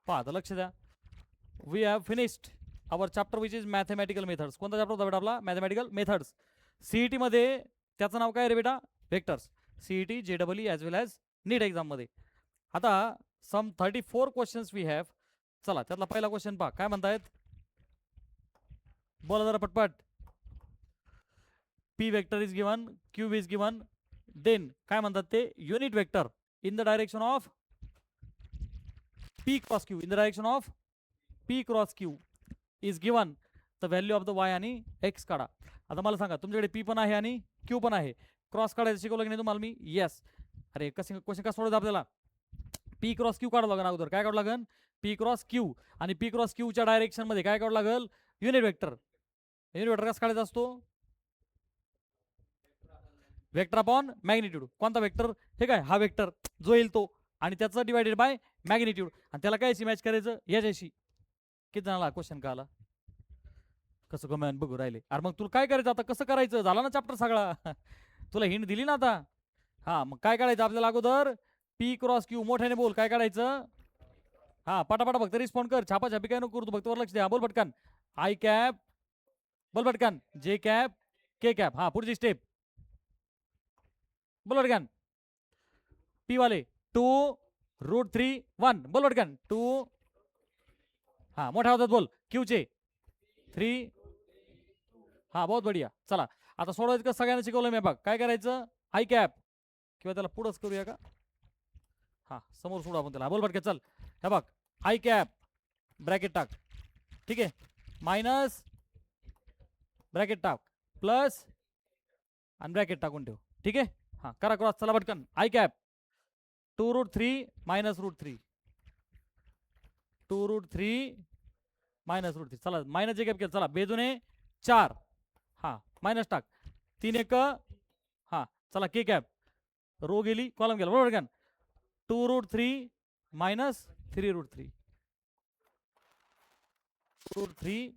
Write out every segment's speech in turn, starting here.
पहा आता लक्ष द्या. We have finished our chapter which is mathematical methods. कोणता चॅप्टर होता बेटा आपला? Mathematical methods. सीईटी मध्ये त्याचं नाव काय रे बेटा? वेक्टर्स. सीईटी, JEE ॲज वेल ॲज नीट एक्झाममध्ये. आता सम 34 क्वेश्चन्स वी हॅव. चला त्यातला पहिला क्वेश्चन पहा काय म्हणतायत, बोला जरा पटपट. P vector is given, Q is given, then काय म्हणतात ते, unit vector in the direction of P cross Q, in the direction of P cross Q is given. The value of the Y आणि X काढा. आता मला सांगा तुमच्याकडे P पण आहे आणि क्यू पण आहे, क्रॉस काढायचं शिकवलं की नाही तुम्हाला मी? येस. अरे कसं क्वेश्चन कसं सोडायचं आपल्याला? पी क्रॉस क्यू काढावं लागेल अगोदर. काय काढावं लागेल? P cross Q. आणि पी क्रॉस क्यूच्या डायरेक्शन मध्ये काय काढावं लागेल? Unit vector. युनिट वेक्टर कसं काढायचा असतो? Vector upon magnitude. कोणता वेक्टर? हे काय, हा वेक्टर जो येईल तो, आणि त्याचं डिवायडेड बाय मॅग्निट्यूड, आणि त्याला कायशी मॅच करायचं? याच्याशी. किती जणाला क्वेश्चन का आला? कसं गमन बघू राहिले. अरे मग तुला काय करायचं आता? कसं करायचं? झाला ना चॅप्टर सगळा. तुला हिंट दिली ना आता. हा मग काय काढायचं आपल्याला अगोदर? P cross Q. मोठ्याने बोल काय काढायचं? हा पटापटा फक्त रिस्पॉन्ड कर, छापाछापी काय नको करू तू, फक्त वर लक्ष द्या. बोल पटकन. आय कॅप, बोल पटकन. जे कॅप, के कॅप. हा पुढची स्टेप बोल पटकन. पी वाले 2√3 1. बोल पटकन. 2. हा मोठ्या आवाजात बोल. क्यू चे 3. हा बहुत बढिया. चला आता सोडवायचं का? सगळ्यांना शिकवलं मी बघ. काय करायचं? आय कॅप, किंवा त्याला पुढंच करूया का? हा समोर सोडू आपण त्याला. बोल पटकन चल. हे बघ आय कॅप, ब्रॅकेट टाक, ठीक आहे, मायनस ब्रॅकेट टाक, प्लस आणि ब्रॅकेट टाकून ठेव, ठीक आहे. हा करा क्रॉस. चला पटकन. I cap 2√3 -√3, 2√3 -√3. चला मायनस जे कॅप केलं. चला बेजूने 4. हा मायनस टाक. 3 1. हा चला के कॅप, रो गेली कॉलम गेला. बरोबर का? 2√3 -3√3, 2√3.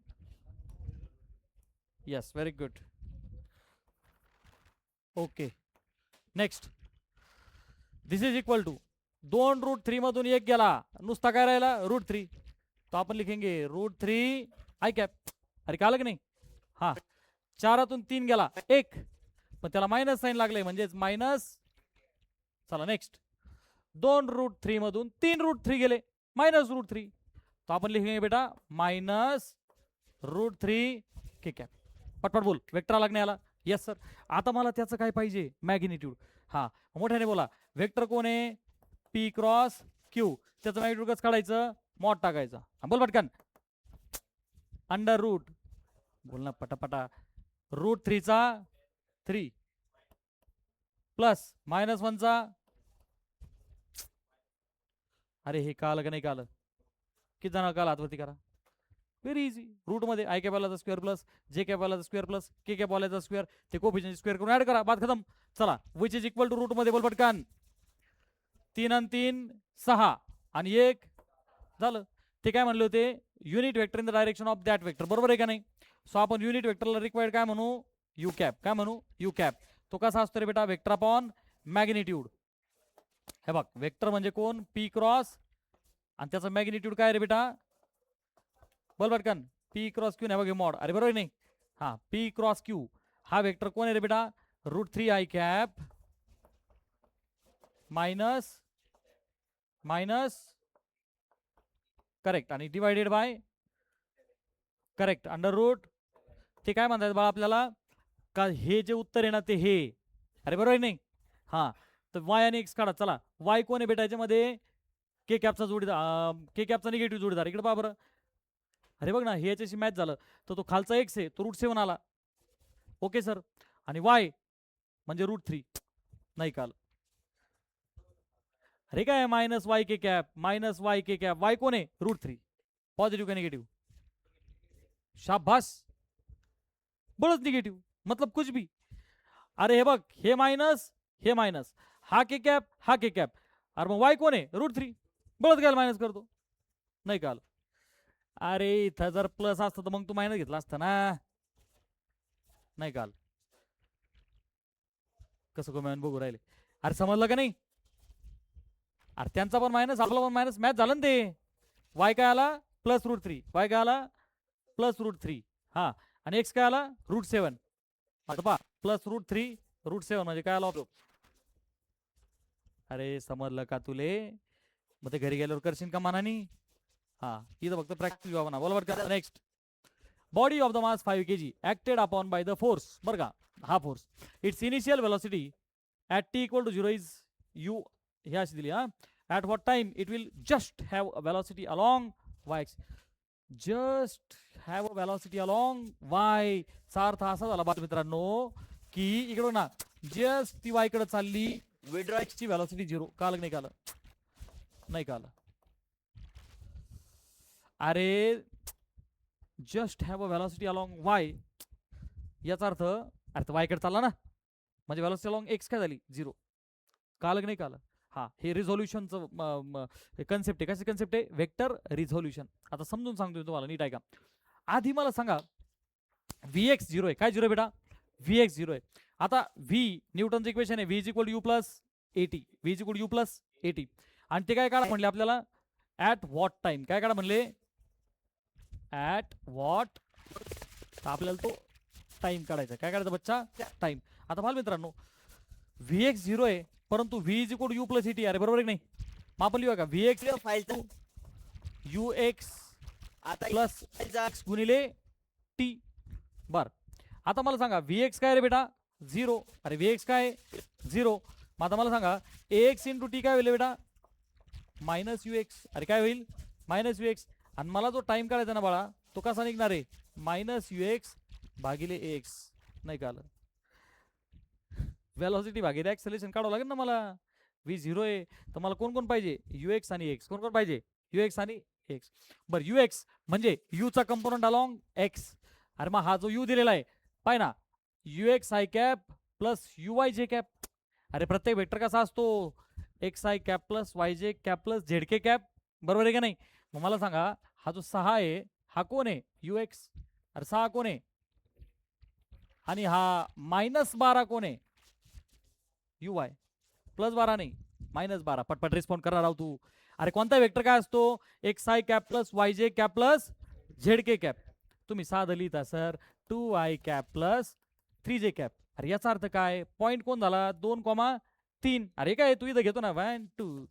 Yes very good. Okay next. This is equal to 2√3 मधून 1 गेला, नुसता काय राहिला? √3. तो आपण लिखेंगे √3 आय कॅप. अरे का आलं की नाही? हा 4तून 3 गेला 1, पण त्याला मायनस साईन लागले म्हणजेच मायनस. चला नेक्स्ट. 2√3 मधून 3√3 गेले, -√3. तो आपण लिखेंगे बेटा -√3 के कॅप. पटपट बोल. वेक्टर आला की नाही आला? Yes sir. आता मला त्याचं काय पाहिजे? मॅग्निट्यूड. हा मोठ्याने बोला. वेक्टर कोण आहे? P cross Q. त्याचं मॅग्निट्यूड कसं काढायचं? मॉड टाकायचा. बोल पटकन. अंडर रूट, बोल ना पटापटा. √3 चा 3 प्लस -1 चा. अरे हे काल का नाही काल? किती जण काल हातवरती करा. Very easy. रूट मध्ये आय कॅप वाल्याचा स्क्वेअर प्लस जे कॅप वाल्याचा स्क्वेअर प्लस के कॅप वाल्याचा स्क्वेअर, ते कोफिशियंट स्क्वेअर करून ऍड करा. बात खतम. चला which is equal to root मध्ये बोल पटकन. 3 आणि 3 6 आणि 1 झालं. ते काय म्हणले होते? Unit vector in the direction of that vector. बरोबर आहे का नाही? सो आपण युनिट वेक्टरला रिक्वायर्ड काय म्हणू? You cap. काय म्हणू? You cap. तो कसा असतो रे बेटा? Vector upon magnitude. हे बघ वेक्टर म्हणजे कोण? पी क्रॉस, आणि त्याचं मॅग्निट्यूड काय रे बेटा? बोल पटकन. P cross Q. नाही बघ मॉड. अरे बरोबर नाही? हा पी क्रॉस क्यू हा वेक्टर कोण आहे रे बेटा? √3 आय कॅप मायनस करेक्ट, आणि divided by correct under root. ते काय म्हणतात बाळा आपल्याला? का हे जे उत्तर आहे ना ते हे. अरे बरोबर नाही? हा तर वाय आणि एक्स काढा. चला वाय कोण आहे बेटा याच्यामध्ये? के कॅपचा जोडीदार, के कॅपचा निगेटिव्ह जोडीदार. इकडे पहा बरं. अरे बघ ना हे याच्याशी मॅच झालं तर तो खालचा एक्स आहे तो √7 आला. Okay sir. आणि वाय म्हणजे √3 नाही काल. अरे काय -y के कॅप, -y के कॅप. वाय कोण आहे? √3. पॉझिटिव्ह का निगेटिव्ह? शाबास. बळच निगेटिव्ह मतलब कुछ भी. अरे हे बघ हे मायनस हे मायनस, हा के कॅप हा के कॅप. अरे मग वाय कोण आहे? √3. बळच घ्यायला मायनस करतो नाही काल. अरे इथं जर प्लस असतं तर मग तू मायनस घेतला असता ना नाही काल. कसं काय बघू राहिले? अरे समजलं का नाही? अरे त्यांचा पण मायनस आपला पण मायनस मॅच झालं ना ते. वाय काय आला +√3, वाय काय आला +√3, हा, आणि एक्स काय आला √7. आता पहा +√3 √7 म्हणजे काय आला ऑब्झर्व. अरे समजलं का तुले? मग ते घरी गेल्यावर करशील का मानानी? हा, इथं फक्त प्रॅक्टिस व्हावं ना. बरोबर का? Next, body of the mass 5 kg acted upon by the force. बरं का, हा force, it's initial velocity at t = 0 is u, हे अशी दिली. हा, at what time it will just have a velocity along y, just have a velocity along y चा अर्थ असा झाला बाल मित्रांनो की इकडून ना जस्ट ती y कडे चालली, x ची वेलोसिटी 0. काल नाही काल नाही काल, अरे just have a velocity along y याचा अर्थ अरे वाय कडे चालला ना, म्हणजे वेलोसिटी अलॉंग एक्स काय झाली 0. काल नाही काल. हा, हे रिझोल्युशनचं कन्सेप्ट आहे. कशी कन्सेप्ट आहे? Vector resolution. आता समजून सांगतो तुम्हाला, नीट आहे का. आधी मला सांगा Vx 0 आहे. काय 0 आहे बेटा? Vx 0 आहे. आता V न्यूटनचं इक्वेशन आहे, V = u + at, V = u + at, आणि ते काय काढा म्हणले आपल्याला? At what time. काय काढा म्हणले? ॲट व्हॉट, आपल्याला तो टाइम काढायचा. काय काढायचा बच्चा? टाइम. आता बाल मित्रांनो Vx 0 आहे, परंतु V = u + at. अरे बरोबर आहे की नाही? मग आपण लिहूया का Vx फाईलचा ux आता प्लस फाईलचा x गुणिले t. बर, आता मला सांगा Vx काय रे बेटा? 0. अरे Vx काय 0. मग आता मला सांगा ax × t काय होईल बेटा? -ux. अरे काय होईल? -ux. आणि मला जो टाइम काढायचा ना बाळा, तो कसा निघणार आहे? -ux भागिले ax. नाही का आलं? वेलोसिटी भागिले ऍक्सेलरेशन काढावं लागेल ना मला. V 0 आहे तर मला कोण कोण पाहिजे? ux आणि x. कोण कोण पाहिजे? ux आणि x. बरं, ux म्हणजे u चा कंपोनंट अलॉंग x. अरे मग हा जो u दिलेला आहे, पाय ना, ux i cap plus uy j cap. अरे प्रत्येक वेक्टर कसा असतो? X I cap plus y जे कॅप प्लस झेड के कॅप. बरोबर आहे का नाही? मग मला सांगा हा जो 6 आहे हा कोण आहे? ux. अरे 6 कोण आहे? आणि हा -12 कोण आहे? uy. +12 नाही, -12. पटपट रिस्पॉन्ड करणार आहोत तू. अरे कोणता वेक्टर काय असतो? X I cap plus y जे कॅप प्लस झेड के कॅप. तुम्ही साधं लिहिता sir 2i cap plus 3j cap. अरे याचा अर्थ काय? पॉईंट कोण झाला? 2,3. अरे काय तू इथं घेतो ना 1 2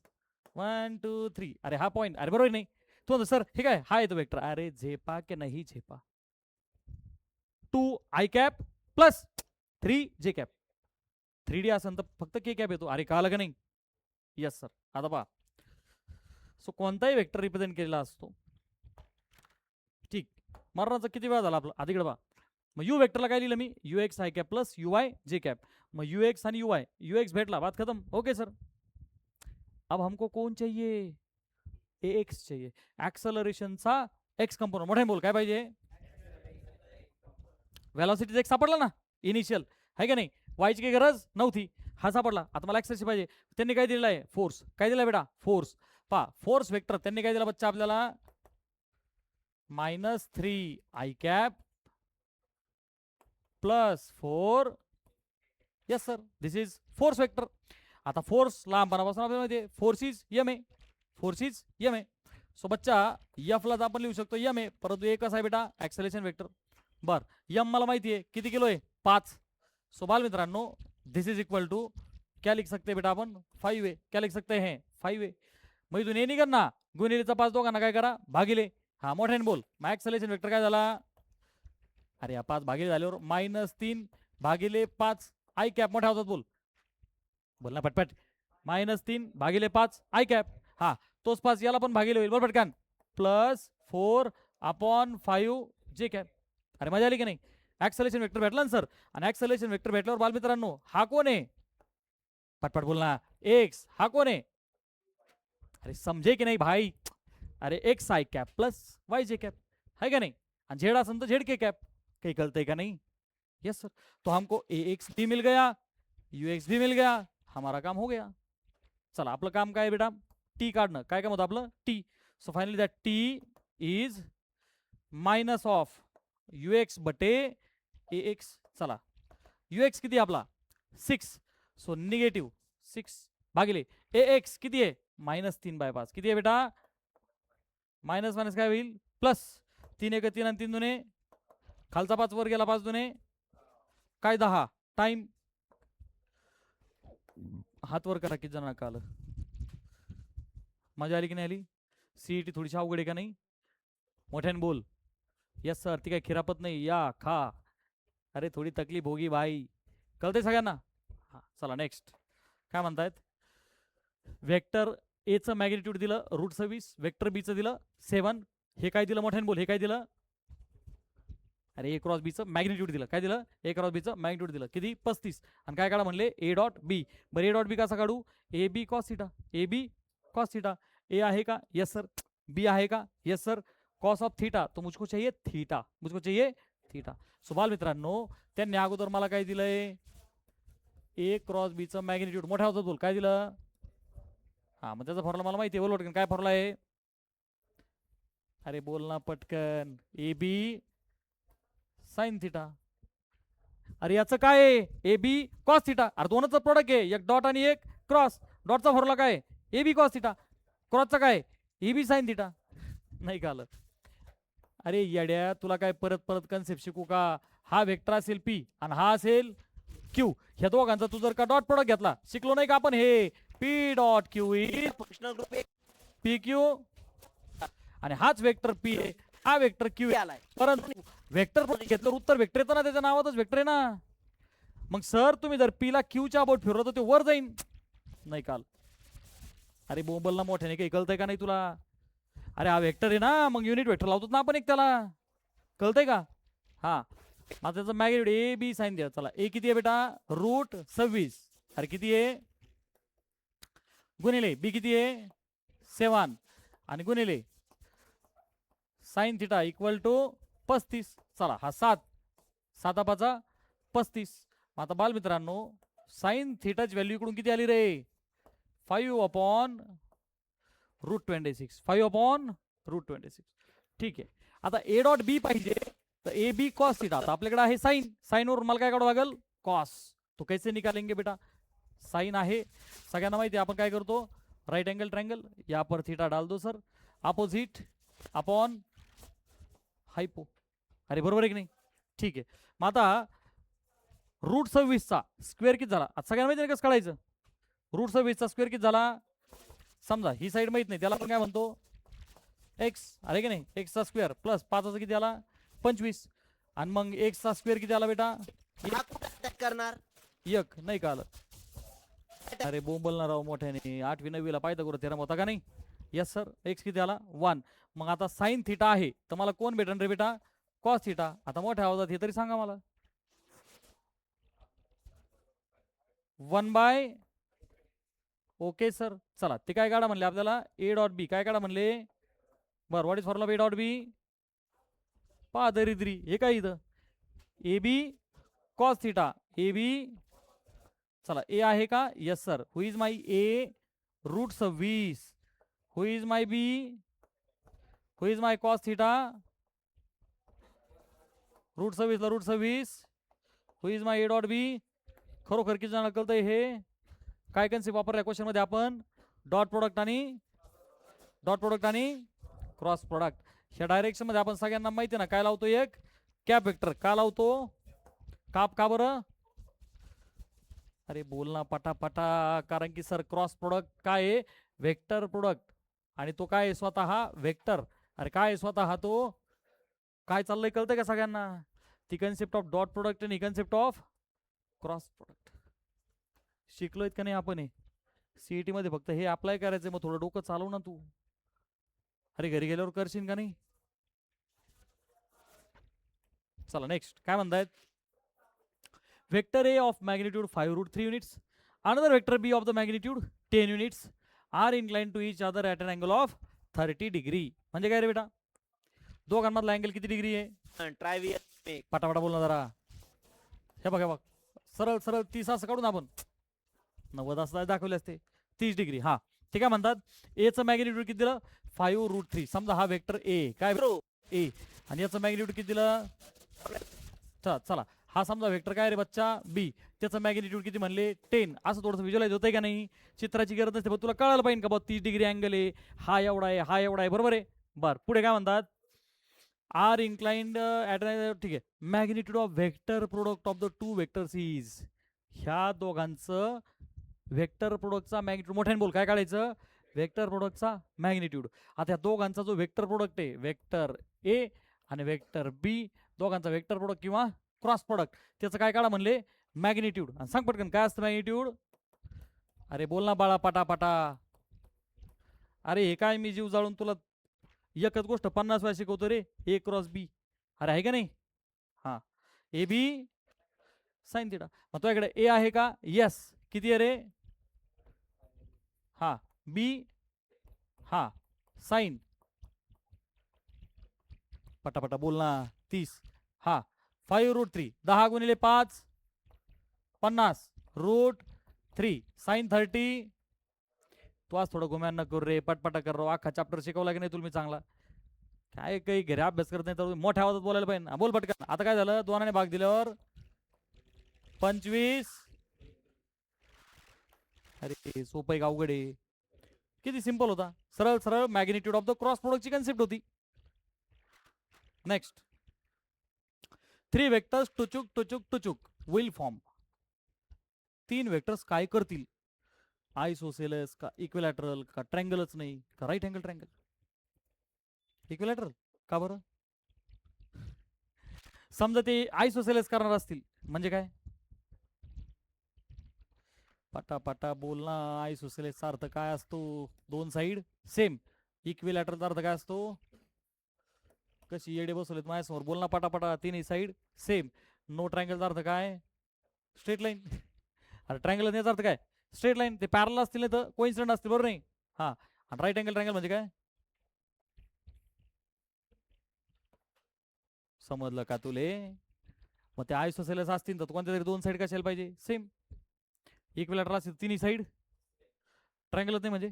1 2 3. अरे हा पॉईंट. अरे बरोबर नाही? तू म्हणतो सर हे काय, हा येतो वेक्टर. अरे झेपा की नाही झेपा? 2i cap plus 3j cap. 3D असेल तर फक्त के कॅप येतो. अरे कळालं का नाही? Yes sir. आता पहा, सो कोणताही वेक्टर रिप्रेझेंट केलेला असतो. ठीक, मरणाचा किती वेळा झाला आपला? आधीकडे पहा. मग यू वेक्टरला काय लिहिलं मी? ux I cap plus uy जे कॅप. मग ux आणि uy, ux भेटला, बात खत्म. ओके सर, अब हमको कौन चाहिए? ax चाहिए. ऍक्सलरेशनचा एक्स कंपोनंट. मोठे बोल, काय पाहिजे? व्हेलॉसिटीचा एक सापडला ना इनिशियल, आहे का नाही? वायची काही गरज नव्हती, हा सापडला. आता मला ऍक्सेलरेशन पाहिजे. त्यांनी काय दिलेलं आहे? फोर्स. काय दिला बेटा? फोर्स. पहा फोर्स वेक्टर त्यांनी काय दिला बच्चा आपल्याला? -3i cap plus 4. Yes sir, this is force vector. आता फोर्स लहानपणापासून आपल्याला माहिती आहे, force is M A. Force is M A. So बच्चा एफ ला आपण लिहू शकतो एम ए, परंतु एक कसा आहे बेटा? Acceleration vector. बर, एम मला माहिती आहे किती किलो आहे? 5. सो बाल मित्रांनो दिस इज इक्वल टू क्या लिख सकते बेटा आपण? 5 है. क्या लिख सकते हैं? 5 है. मग इथून हे निघन ना, गुणिलेचा 5 दोघांना काय करा? भागिले. हा, मोठ्याने बोल. मग ऍक्सेलरेशन वेक्टर काय झाला? अरे या 5 भागिले झाल्यावर -3 भागिले 5 आय कॅप. मोठ्या होतात बोल, बोल ना पटपट. -3 भागिले 5 आय कॅप. हा, तोच 5 याला पण भागिले होईल. बरोबर पटकन. प्लस 4/5 जे कॅप. अरे मजा आली की नाही? ऍक्सेलरेशन वेक्टर भेटला ना सर. आणि ऍक्सेलरेशन वेक्टर भेटल्यावर बाल मित्रांनो हा कोण आहे? पटपट बोल ना. एक्स. हा कोण आहे? अरे समजे की नाही भाई? अरे X I cap plus y जे कॅप, है का नहीं? आणि झेड असेल तर झेड के कॅप. काही कळतंय का नहीं? Yes sir. तो हमको ए एक्स भी मिल गया, यू एक्स भी मिल गया, हमारा काम हो गया. चला आपलं काम काय बेटा? टी काढणं. काय काम होतं आपलं? T. So finally that T is minus of you x बटे ए एक्स. चला यू एक्स किती आपला? 6. सो निगेटिव्ह 6 भागिले ए एक्स किती आहे? -3/5. किती आहे बेटा? मायनस मायनस काय होईल प्लस. 3 एक 3 आणि 3 दुने खालचा 5 वर गेला 5 दुने काय 10. टाइम हात वर करा किती जणांना आलं. मजा आली की नाही आली. सीईटी थोडीशी अवघड आहे का नाही. मोठ्याने बोल. यस सर ती काय खिरापत नाही या खा. अरे थोडी तकलीफ होगी भाई. कळते सगळ्यांना. हा चला नेक्स्ट काय म्हणतायत. वेक्टर एचं मॅग्निट्यूड दिलं √26. वेक्टर बीचं दिलं 7. हे काय दिलं मोठ्याने बोल. हे काय दिलं. अरे ए क्रॉस बीचं मॅग्निट्यूड दिलं. काय दिलं. ए क्रॉस बीचं मॅग्निट्यूड दिलं किती 35. आणि काय काढा म्हणले ए डॉट बी. बरं ए डॉट बी कसा काढू. A B cos theta. A B cos theta. A आहे का यस सर. बी आहे का yes sir. Cos of theta तो मुझको चाहिए थीटा. मुझको चाहिए थीटा. सो बाल मित्रांनो त्यांनी अगोदर मला काय दिलंय. ए क्रॉस बीचं मॅग्निट्यूड मोठ्या होतं बोल. काय दिलं. हा मग त्याचा फॉर्म्युला मला माहिती आहे. बोल पटकन काय फॉर्म्युला आहे. अरे बोल ना पटकन. A B sine theta. अरे याचं काय आहे. A B cos theta. अरे दोनच प्रोडक्ट आहे. एक डॉट आणि एक क्रॉस. डॉटचा फॉर्म्युला काय ए बी कॉस थिटा. क्रॉसचा काय ए बी साइन थिटा. नाही का आलं. अरे येड्या तुला काय परत परत कन्सेप्ट शिकू का. हा वेक्टर असेल पी आणि हा असेल क्यू. ह्या दोघांचा तू जर का डॉट प्रोडक्ट घेतला शिकलो नाही का आपण हे. P dot q is functional group P Q. आणि हाच वेक्टर पी आहे. हा वेक्टर क्यू आलाय. परंतु वेक्टर घेतलं उत्तर वेक्टर येतं ना. त्याच्या नावातच वेक्टर आहे ना. मग सर तुम्ही जर पी ला क्यूच्या बोट फिरवलं तर ते वर जाईन. नाही काल. अरे बोंबल ना मोठ्याने काही कळतंय का नाही तुला. अरे हा वेक्टर आहे ना. मग युनिट वेक्टर लावतो ना आपण एक त्याला. कळतंय का. हा आता त्याचं मॅग्निट्यूड ए बी साइन द्या. चला ए किती आहे बेटा √26. अरे किती आहे गुणिले बी किती आहे 7 आणि गुणिले साइन थिटा इक्वल टू 35. चला हा 7 7 35. आता बाल मित्रांनो साइन थिटाची व्हॅल्यू इकडून किती आली रे 5/√26. 5/√26. ठीक आहे. आता ए डॉट बी पाहिजे तर ए बी कॉस थिटा. आता आपल्याकडे आहे साइन. साइन वरून मला काय काढावं लागेल कॉस. तो कैसे निकालेंगे बेटा. साइन आहे सगळ्यांना माहिती आहे. आपण काय करतो राइट एंगल ट्रायंगल यहाँ पर थीटा डाल दो सर. Opposite upon hypo. अरे बरोबर आहे की नाही. ठीक आहे. मग आता √26 चा स्क्वेअर किती झाला. आता सगळ्यांना माहिती आहे कसं काढायचं. √26 चा स्क्वेअर किती झाला. समजा ही साईड माहित नाही त्याला आपण काय म्हणतो एक्स. अरे की नाही एक्स चा स्क्वेअर प्लस 5 किती आला 25. आणि मग एक्स चा स्क्वेअर किती आला बेटा करणार. एक. नाही का आलं. अरे बोंबल ना राव मोठ्याने. 8वी 9वी ला पायथागोरस थेरम होता का नाही. Yes sir. एक्स किती आला 1. मग आता साइन थिटा आहे तर मला कोण भेटन रे बेटा कॉस थिटा. आता मोठ्या आवाजात हे तरी सांगा मला. 1/. Okay sir. चला ते काय काढा म्हणले आपल्याला ए डॉट बी. काय काढा म्हणले बरं what is formula a dot b. पहा दरिद्री हे काय इथं A B cos theta. A बी चला ए आहे का yes sir. Who is my A √26. Who is my B. Who is my cos theta. √26 ला √26. Who is my A dot B. खरोखर किती जणांना कळतंय हे. काय कन्सेप्ट वापरल्या क्वेश्चन मध्ये आपण डॉट प्रोडक्ट आणि क्रॉस प्रोडक्ट. ह्या डायरेक्शन मध्ये आपण सगळ्यांना माहिती ना काय लावतो एक कॅप वेक्टर. का लावतो काप का बरं. अरे बोल ना पटापटा. कारण की सर क्रॉस प्रोडक्ट काय आहे वेक्टर प्रोडक्ट आणि तो काय स्वतः वेक्टर. अरे काय स्वतः तो काय चाललंय कळतंय का सगळ्यांना. ती कन्सेप्ट ऑफ डॉट प्रोडक्ट आणि कन्सेप्ट ऑफ क्रॉस प्रोडक्ट शिकलोय का नाही आपण. सीईटी मध्ये फक्त हे अप्लाय करायचंय. मग थोडं डोकं चालव ना तू. अरे घरी गेल्यावर करशील का नाही. चला नेक्स्ट काय म्हणतायत. Vector A of magnitude 5√3 units another vector B of the magnitude 10 units are incline to each other at an angle of 30 degree. म्हणजे काय रे बेटा दोघांमधला अँगल किती डिग्री आहे. ट्रायवियल पटापटा बोल ना जरा. हे बघ सरळ सरळ 30 असं काढून आपण 90 असं दाखवले असते 30 डिग्री. हा ते काय म्हणतात ए चं मॅग्निट्यूड किती दिलं 5√3. समजा हा वेक्टर ए काय ए आणि याचं मॅग्निट्यूड किती दिलं. चला हा समजा वेक्टर काय रे बच्चा बी. त्याचं मॅग्निट्यूड किती म्हणले 10. असं थोडंसं व्हिज्युअलाइज होतंय का नाही. चित्राची गरज नसते पण तुला कळायला पाहिजे का बघ 30 डिग्री अँगल आहे. हा एवढा आहे हा एवढा आहे बरोबर आहे. बर पुढे काय म्हणतात आर इन्क्लाइंड ॲट ठीक आहे magnitude of vector product of the two vectors is ह्या दोघांचं व्हेक्टर प्रोडक्टचा मॅग्निट्यूड मोठ्याने बोल काय काढायचं व्हेक्टर प्रोडक्टचा मॅग्निट्यूड आता या दोघांचा जो व्हेक्टर प्रोडक्ट आहे व्हेक्टर ए आणि व्हेक्टर बी दोघांचा व्हेक्टर प्रोडक्ट किंवा क्रॉस प्रोडक्ट त्याचं काय काढा म्हणले मॅग्निट्यूड आणि सांग पटकन काय असतं मॅग्निट्यूड अरे बोल ना बाळा पटापटा अरे हे काय मी जीव जाळून तुला एकच गोष्ट 50 वेळा शिकवतो रे ए क्रॉस बी अरे आहे का नाही हा ए बी साइन थिटा मग तुझ्याकडे ए आहे का यस किती आहे रे हा बी हा साइन पटापटा बोल ना 30 हा 5√3 10 गुणिले 5 50√3 साइन 30 तू आज थोडं गुम्यान न करू रे पटपटा कर रो अख्खा चॅप्टर शिकवला की नाही तुला मी चांगला काय काही घरी अभ्यास करत नाही तर मोठ्या आवाजात बोलायला पाहिजे ना. बोल पटकन आता काय झालं दोनाने भाग दिल्यावर 25 अरे सोपं आहे अवघड आहे किती सिंपल होता सरळ सरळ मॅग्निट्यूड ऑफ द क्रॉस प्रोडक्टची कन्सेप्ट होती नेक्स्ट 3 वेक्टर्स टुचुक टुचुक टुचुक विल फॉर्म 3 वेक्टर्स काय करतील आइसोसेलस का इक्विलॅटरल का ट्रँगलच नाही का राईट अँगल ट्रँगल इक्विलॅटरल का बरं समजा ते आइसोसेलस करणार असतील म्हणजे काय पटापटा बोलना आइसोसेलेसचा अर्थ काय असतो दोन साइड सेम इक्विलॅटरलचा अर्थ काय असतो कशी येडे बसवलेत माझ्यासमोर बोलना पटापटा तिन्ही साइड सेम नो ट्रँगलचा अर्थ काय स्ट्रेट लाईन अरे ट्रँगल याचा अर्थ काय स्ट्रेट लाईन ते पॅरल असतील नाही तर कोइन्सिडेंट असतील बरोबर नाही हा आणि राईट अँगल ट्रँगल म्हणजे काय समजलं का तुले मग ते आइसोसेलेस असतील तर कोणत्या तरी दोन साइड कशाला पाहिजे सेम इक्विलॅटर असतील तिन्ही साइड ट्रँगलच नाही म्हणजे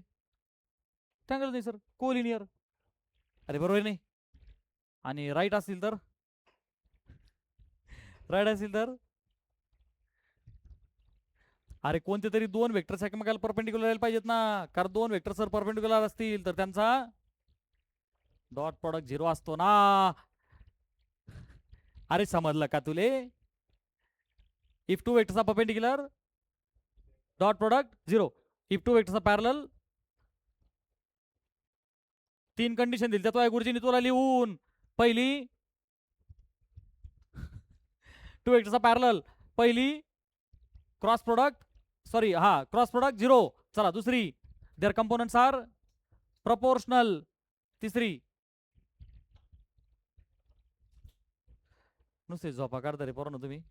ट्रँगल नाही सर कोलिनियर अरे बरोबर नाही आणि राईट असतील तर राईट असतील तर अरे कोणते तरी दोन वेक्टर्स एकमेकाला परपेंडिक्युलर यायला पाहिजेत ना कारण दोन वेक्टर सर परपेंडिक्युलर असतील तर त्यांचा डॉट प्रॉडक्ट 0 असतो ना अरे समजलं का तुले if two vectors are perpendicular dot product 0 if two vectors are parallel 3 condition दिली त्या गुरुजींनी तुला लिहून पहिली टू वेक्टर्स आर पॅरलल पहिली क्रॉस प्रोडक्ट सॉरी हा क्रॉस प्रोडक्ट 0 चला दुसरी देअर कंपोनेंट्स आर प्रपोर्शनल तिसरी नुसते झोपा काढता रे पोरांनो तुम्ही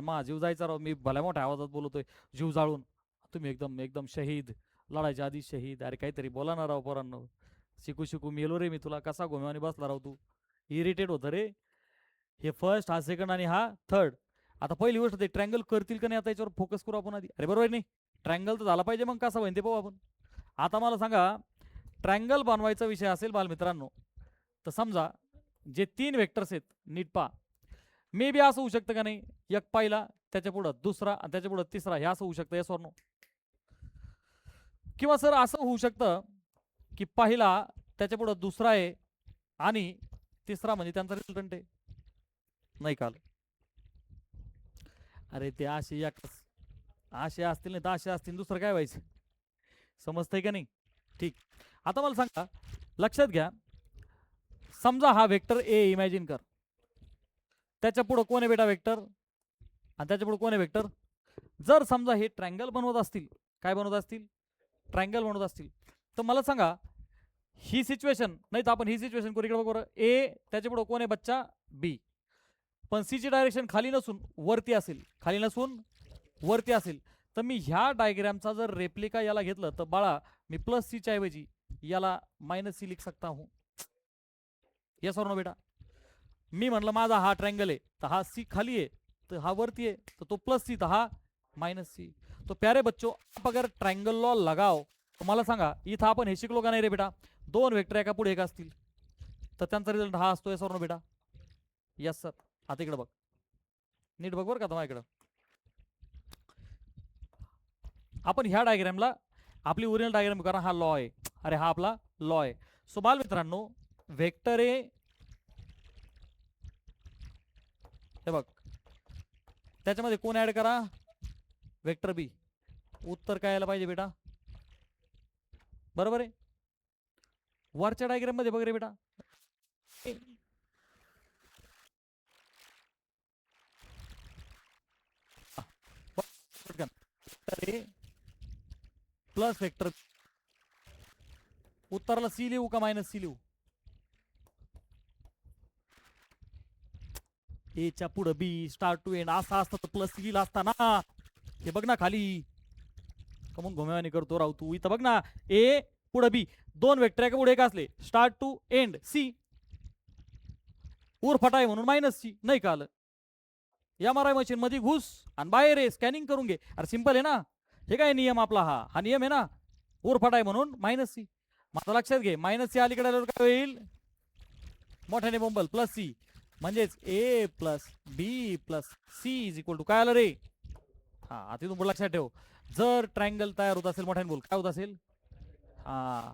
मा जीव जायचा राव मी भल्या मोठ्या आवाजात बोलतोय जीव जाळून तुम्ही एकदम एकदम शहीद लढायच्या आधी शहीद अरे काहीतरी बोला ना राव पोरांनो शिकू शिकू मेलो रे मी तुला कसा गोम्याने बसला राव तू इरिटेट होतं रे हे फर्स्ट हा सेकंड आणि हा थर्ड आता पहिली गोष्ट ते ट्रँगल करतील का नाही आता याच्यावर फोकस करू आपण आधी अरे बरोबर नाही ट्रँगल तर झाला पाहिजे मग कसा होईल ते पाहू आपण आता मला सांगा ट्रँगल बनवायचा विषय असेल बालमित्रांनो तर समजा जे 3 वेक्टर्स आहेत नीट पा मे बी असं होऊ शकतं का नाही एक पहिला त्याच्या पुढं दुसरा आणि त्याच्या पुढं तिसरा हे असं होऊ शकतं येस ऑर नो किंवा सर असं होऊ शकतं की पहिला त्याच्या पुढं दुसरा आहे आणि तिसरा म्हणजे त्यांचा रिझल्टंट आहे नाही काल अरे ते असे असे असतील नाही तर असे असतील दुसरं काय व्हायचं समजतंय का नाही ठीक आता मला सांगा लक्षात घ्या समजा हा वेक्टर ए इमॅजिन कर त्याच्या पुढं कोण आहे बेटा वेक्टर आणि त्याच्या पुढं कोण आहे वेक्टर जर समजा हे ट्रँगल बनवत असतील काय बनवत असतील ट्रँगल बनवत असतील तर मला सांगा ही सिच्युएशन नाही तर आपण ही सिच्युएशन करू इकडे बघू ए त्याच्या पुढं कोण आहे बच्चा बी पण सी ची डायरेक्शन खाली नसून वरती असेल खाली नसून वरती असेल तर मी ह्या डायग्रामचा जर रेप्लिका याला घेतलं तर बाळा मी प्लस सी च्या ऐवजी याला मायनस सी लिख सकता हूं यस और नो बेटा मी म्हणलं माझा हा ट्रँगल आहे तर हा सी खाली आहे तर हा वरती आहे तर तो प्लस सी तर हा मायनस सी तो प्यारे बच्चों आप अगर ट्रँगल लॉ लगाओ तर मला सांगा इथं आपण हे शिकलो का नाही रे बेटा दोन वेक्टर एका पुढे एक असतील तर त्यांचा रिझल्ट हा असतो यस और नो बेटा यस सर आता इकडे बघ नीट बघ बरं का तुम्हाला इकडं आपण ह्या डायग्रामला आपली ओरिजिनल डायग्राम करा हा लॉ आहे अरे हा आपला लॉ आहे सो बाल मित्रांनो वेक्टर ए, हे बघ त्याच्यामध्ये कोण ऍड करा, वेक्टर बी. उत्तर काय यायला पाहिजे बेटा, बरोबर आहे. वरच्या डायग्राम मध्ये बघ रे बेटा, वेक्टर ए प्लस वेक्टर, उत्तराला सी लिहू का मायनस सी लिहू? ए च्या पुढं बी, स्टार्ट टू एंड असा असतं तर प्लस सी लिहिला असता ना. हे बघ ना खाली, कमून घुमेवानी करतो राव तू. इथं बघ ना, ए पुढं बी, दोन वेक्टर एका पुढे एक असले, स्टार्ट टू एंड सी, उरफाटाय म्हणून मायनस सी. नाही का आलं? MRI मशीन मध्ये घुस आणि बाहेर ये, स्कॅनिंग करून घे. अरे सिंपल आहे ना, हे काय नियम आपला, हा नियम आहे ना. उरफाटाय म्हणून मायनस सी. माझा लक्षात घे, मायनस सी अलीकडे आल्यावर काय होईल, मोठ्याने बोंबल, प्लस सी. म्हणजेच a plus b plus c is equal to काय आलं रे. हा तिथून पुढे लक्षात ठेव, जर ट्रायंगल तयार होत असेल, मोठ्याने बोल काय होत असेल, हा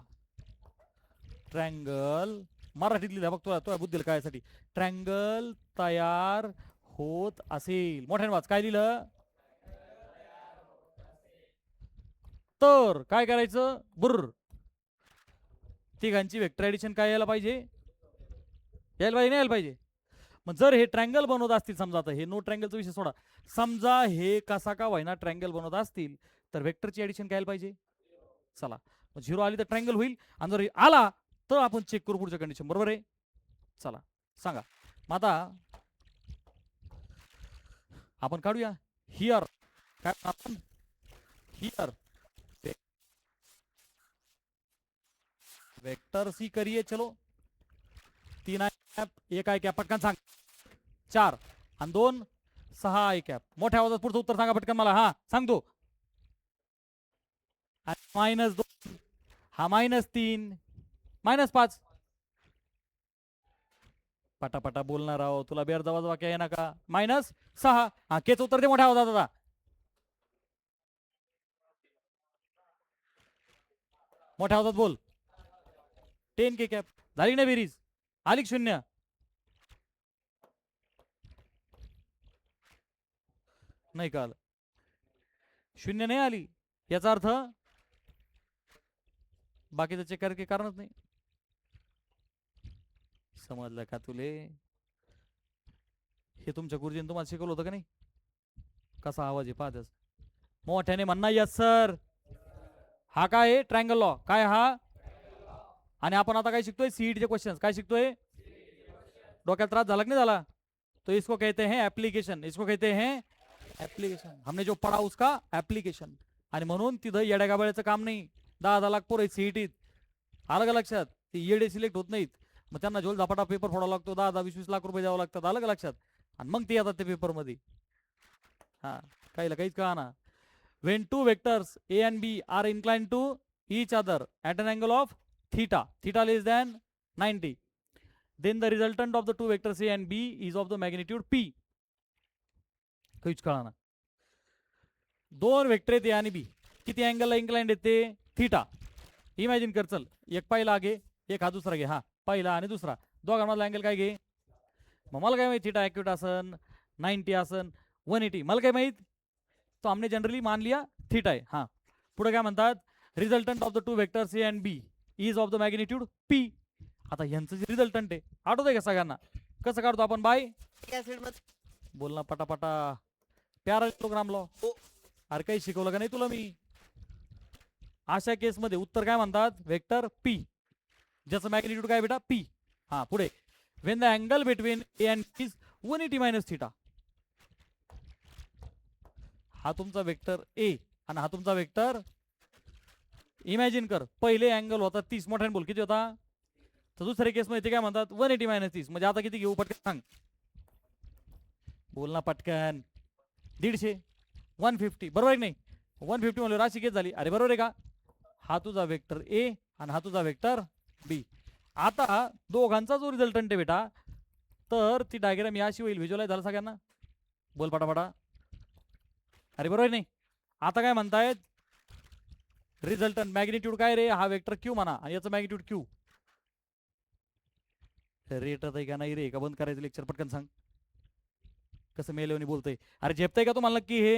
ट्रायंगल मराठीत लिहिला बघ तुला बुद्धीला कळायसाठी. ट्रायंगल तयार होत असेल, मोठ्याने वाच, काय लिहिलं, तर काय करायचं, बुर्र तिघांची वेक्टर ऍडिशन काय यायला पाहिजे, यायला पाहिजे, नाही यायला पाहिजे. मग जर हे ट्रायंगल बनवत असतील, समजा आता हे नो ट्रायंगलचा विषय सोडा, समजा हे कसा का व्हायना ट्रायंगल बनवत असतील, तर वेक्टरची ऍडिशन काय यायला पाहिजे. चला, झिरो आली तर ट्रायंगल होईल, आणि जर आला तर आपण चेक करू पुढच्या कंडिशन, बरोबर आहे. चला सांगा मग आता आपण काढूया हिअर, काय आपण हिअर वेक्टर सी करिए. चलो 3 कॅप, 1 आहे कॅप, पटकन सांग. 4 आणि 2 6 आहे कॅप. मोठ्या आवाजात पुढचं उत्तर सांगा पटकन मला, हा सांगतो. -2, हा -3, -5. पटापटा बोलणार आहो, तुला बेरजवाज वाक्य आहे ना का. -6, हा केच उत्तर दे मोठ्या आवाजात आता. मोठ्या आवाजात बोल. 10 के कॅप झाली ना बेरीज, आली 0. नाही का आलं, 0 नाही आली, याचा अर्थ बाकीचं चेक करायचं कारणच नाही. समजलं का तुले, हे तुमच्या गुरुजीने तुम्हाला शिकवलं होतं का नाही, कसा आवाज आहे पाहतच. मोठ्याने म्हणणार यस सर. हा काय आहे, ट्रायंगल लॉ, काय हा. आणि आपण आता काय शिकतोय, सीईटीचे क्वेश्चन. काय शिकतोय, डोक्यात त्रास झाला की नाही झाला, तो इसको कहते हैं एप्लीकेशन, इसको कहते हैं एप्लीकेशन. हमने जो पढ़ा उसका एप्लीकेशन. आणि म्हणून तिथं येड्या गाबळ्याचं काम नाही. 10-10 लाख पोरं सीईटीत, आलं का लक्षात. ते येडे सिलेक्ट होत नाहीत, मग त्यांना झोल झपाटा पेपर फोडावा लागतो, 10-10 20-20 लाख रुपये द्यावं लागतात, आलं का लक्षात. आणि मग ते येतात ते पेपर मध्ये. हा काहीच कळा ना. when two vectors a and b are inclined to each other at an angle of theta less than 90, then the resultant of the two vectors a and b is of the magnitude p. काहीच कळा ना. दोन vector आहेत ए आणि बी, किती अँगलला inclined येते, theta. Imagine कर, चल एक पहिला घे, एक हा दुसरा घे. हा पहिला आणि दुसरा, दोघांमधला अँगल काय घे. मग मला काय माहिती, थीटा ॲक्युरेट असन, 90 असन, 180, मला काय माहित. तो हमने जनरली मान लिया थीटा आहे. हा पुढे काय म्हणतात, resultant of the two vectors A and B is of the magnitude P. आता यांचं जे रिझल्टंट आहे, आठवतंय का सगळ्यांना, कसं काढतो आपण, बाय बोलना पटापटा, पॅरालेलोग्राम लॉ. अरे काही शिकवलं का नाही तुला मी. अशा केस मध्ये उत्तर काय म्हणतात, वेक्टर पी, ज्याचं मॅग्निट्यूड काय बेटा पी. हा पुढे, when the angle between A and B is 180 minus theta. हा तुमचा वेक्टर ए आणि हा तुमचा वेक्टर. इमॅजिन कर, पहिले अँगल होता 30, मोठ्याने बोल किती होता. तर दुसऱ्या केस मध्ये ते काय म्हणतात 180 मायनस 30, म्हणजे आता किती घेऊ पटकन सांग, बोल ना पटकन. 150, 150 बरोबर आहे नाही. 150 म्हणलं राशी केस झाली, अरे बरोबर आहे का. हा तुझा वेक्टर ए आणि हा तुझा वेक्टर बी. आता दोघांचा जो रिझल्टंट आहे बेटा, तर ती डायग्राम याशी होईल, व्हिज्युअलाइज झालं सगळ्यांना, बोल पटापटा. अरे बरोबर नाही. आता काय म्हणतायत, रिझल्टंट मॅग्निट्यूड काय रे, हा वेक्टर क्यू म्हणा आणि याचं मॅग्निट्यूड क्यू. रेट आहे का नाही रे, का बंद करायचं लेक्चर पटकन सांग. कसं मेलेवनी बोलतोय, अरे झेपतंय का तुम्हाला नक्की हे?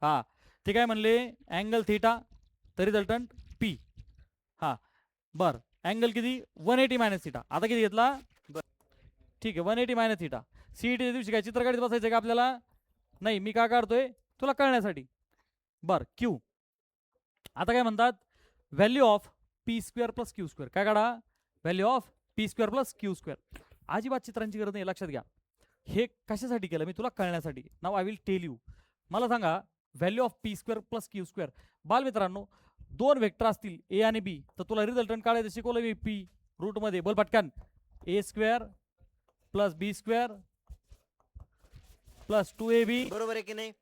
हा ते काय म्हणले, अँगल थिटा तर रिझल्टंट पी. हा बर, अँगल किती 180 मायनस थिटा. आता किती घेतला? ठीक आहे 180 मायनस थिटा. सीईटीच्या दिवशी काय चित्र काढत बसायचं का आपल्याला? नाही, मी का काढतोय तुला कळण्यासाठी. बर क्यू, आता काय म्हणतात, value of P square plus Q square. काय काढा? Value of P square plus Q square. अजिबात चित्रांची गरज नाही, लक्षात घ्या. हे कशासाठी केलं मी? तुला कळण्यासाठी. नाव आय विल टेल यू. मला सांगा value of P square plus Q square. बालमित्रांनो, दोन वेक्टर असतील ए आणि बी, तर तुला रिझल्टंट काढायचं शिकवलं मी पी रूटमध्ये. बोल पटकन. ए square plus B square plus 2ab. बरोबर आहे की नाही?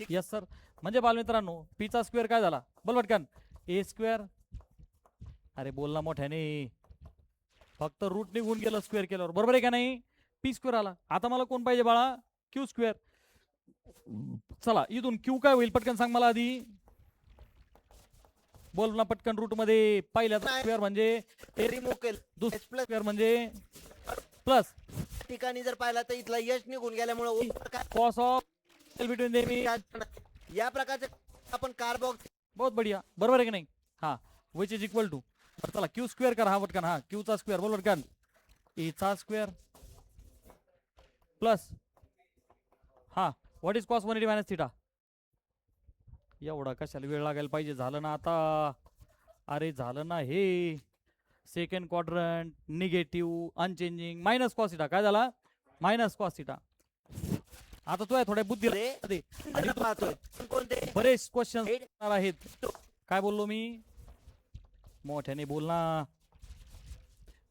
Yes sir. म्हणजे बालमित्रांनो, पीचा स्क्वेअर काय झाला? बोल पटकन. ए स्क्वेअर. अरे बोल ना मोठ्याने, फक्त रूट निघून गेलं स्क्वेअर केल्यावर. बरोबर आहे का नाही? पी स्क्वेअर आला. आता मला कोण पाहिजे बाळा? Q square. चला इथून क्यू काय होईल पटकन सांग मला आधी. बोल ना पटकन. रूट मध्ये पहिल्या स्क्वेअर म्हणजे रिमूव्ह केलं दुसरा प्लस स्क्वेअर म्हणजे प्लस ठिकाणी जर पाहिला तर इथला यश निघून गेल्यामुळे कॉस ऑफ बिटवीन देम. या प्रकारचे आपण कारबॉक्स. बहुत बढ़िया. बरोबर आहे की नाही? हा, विच इज इक्वल टू. चला क्यू स्क्वेअर करा. हा पटकन. हा क्यू चा स्क्वेअर. बोल पटकन. ए चा स्क्वेअर प्लस हा what is cos 180 minus theta. एवढा कशाला वेळ लागायला पाहिजे? झालं ना आता. अरे झालं ना हे. Second quadrant negative unchanging minus cos theta. काय झाला? Minus cos theta. आता तो आहे थोड्या बुद्धी दे. आणि पाहतोय कोणते बरेच क्वेश्चन आहेत. काय बोललो मी? मोठ्याने बोल ना.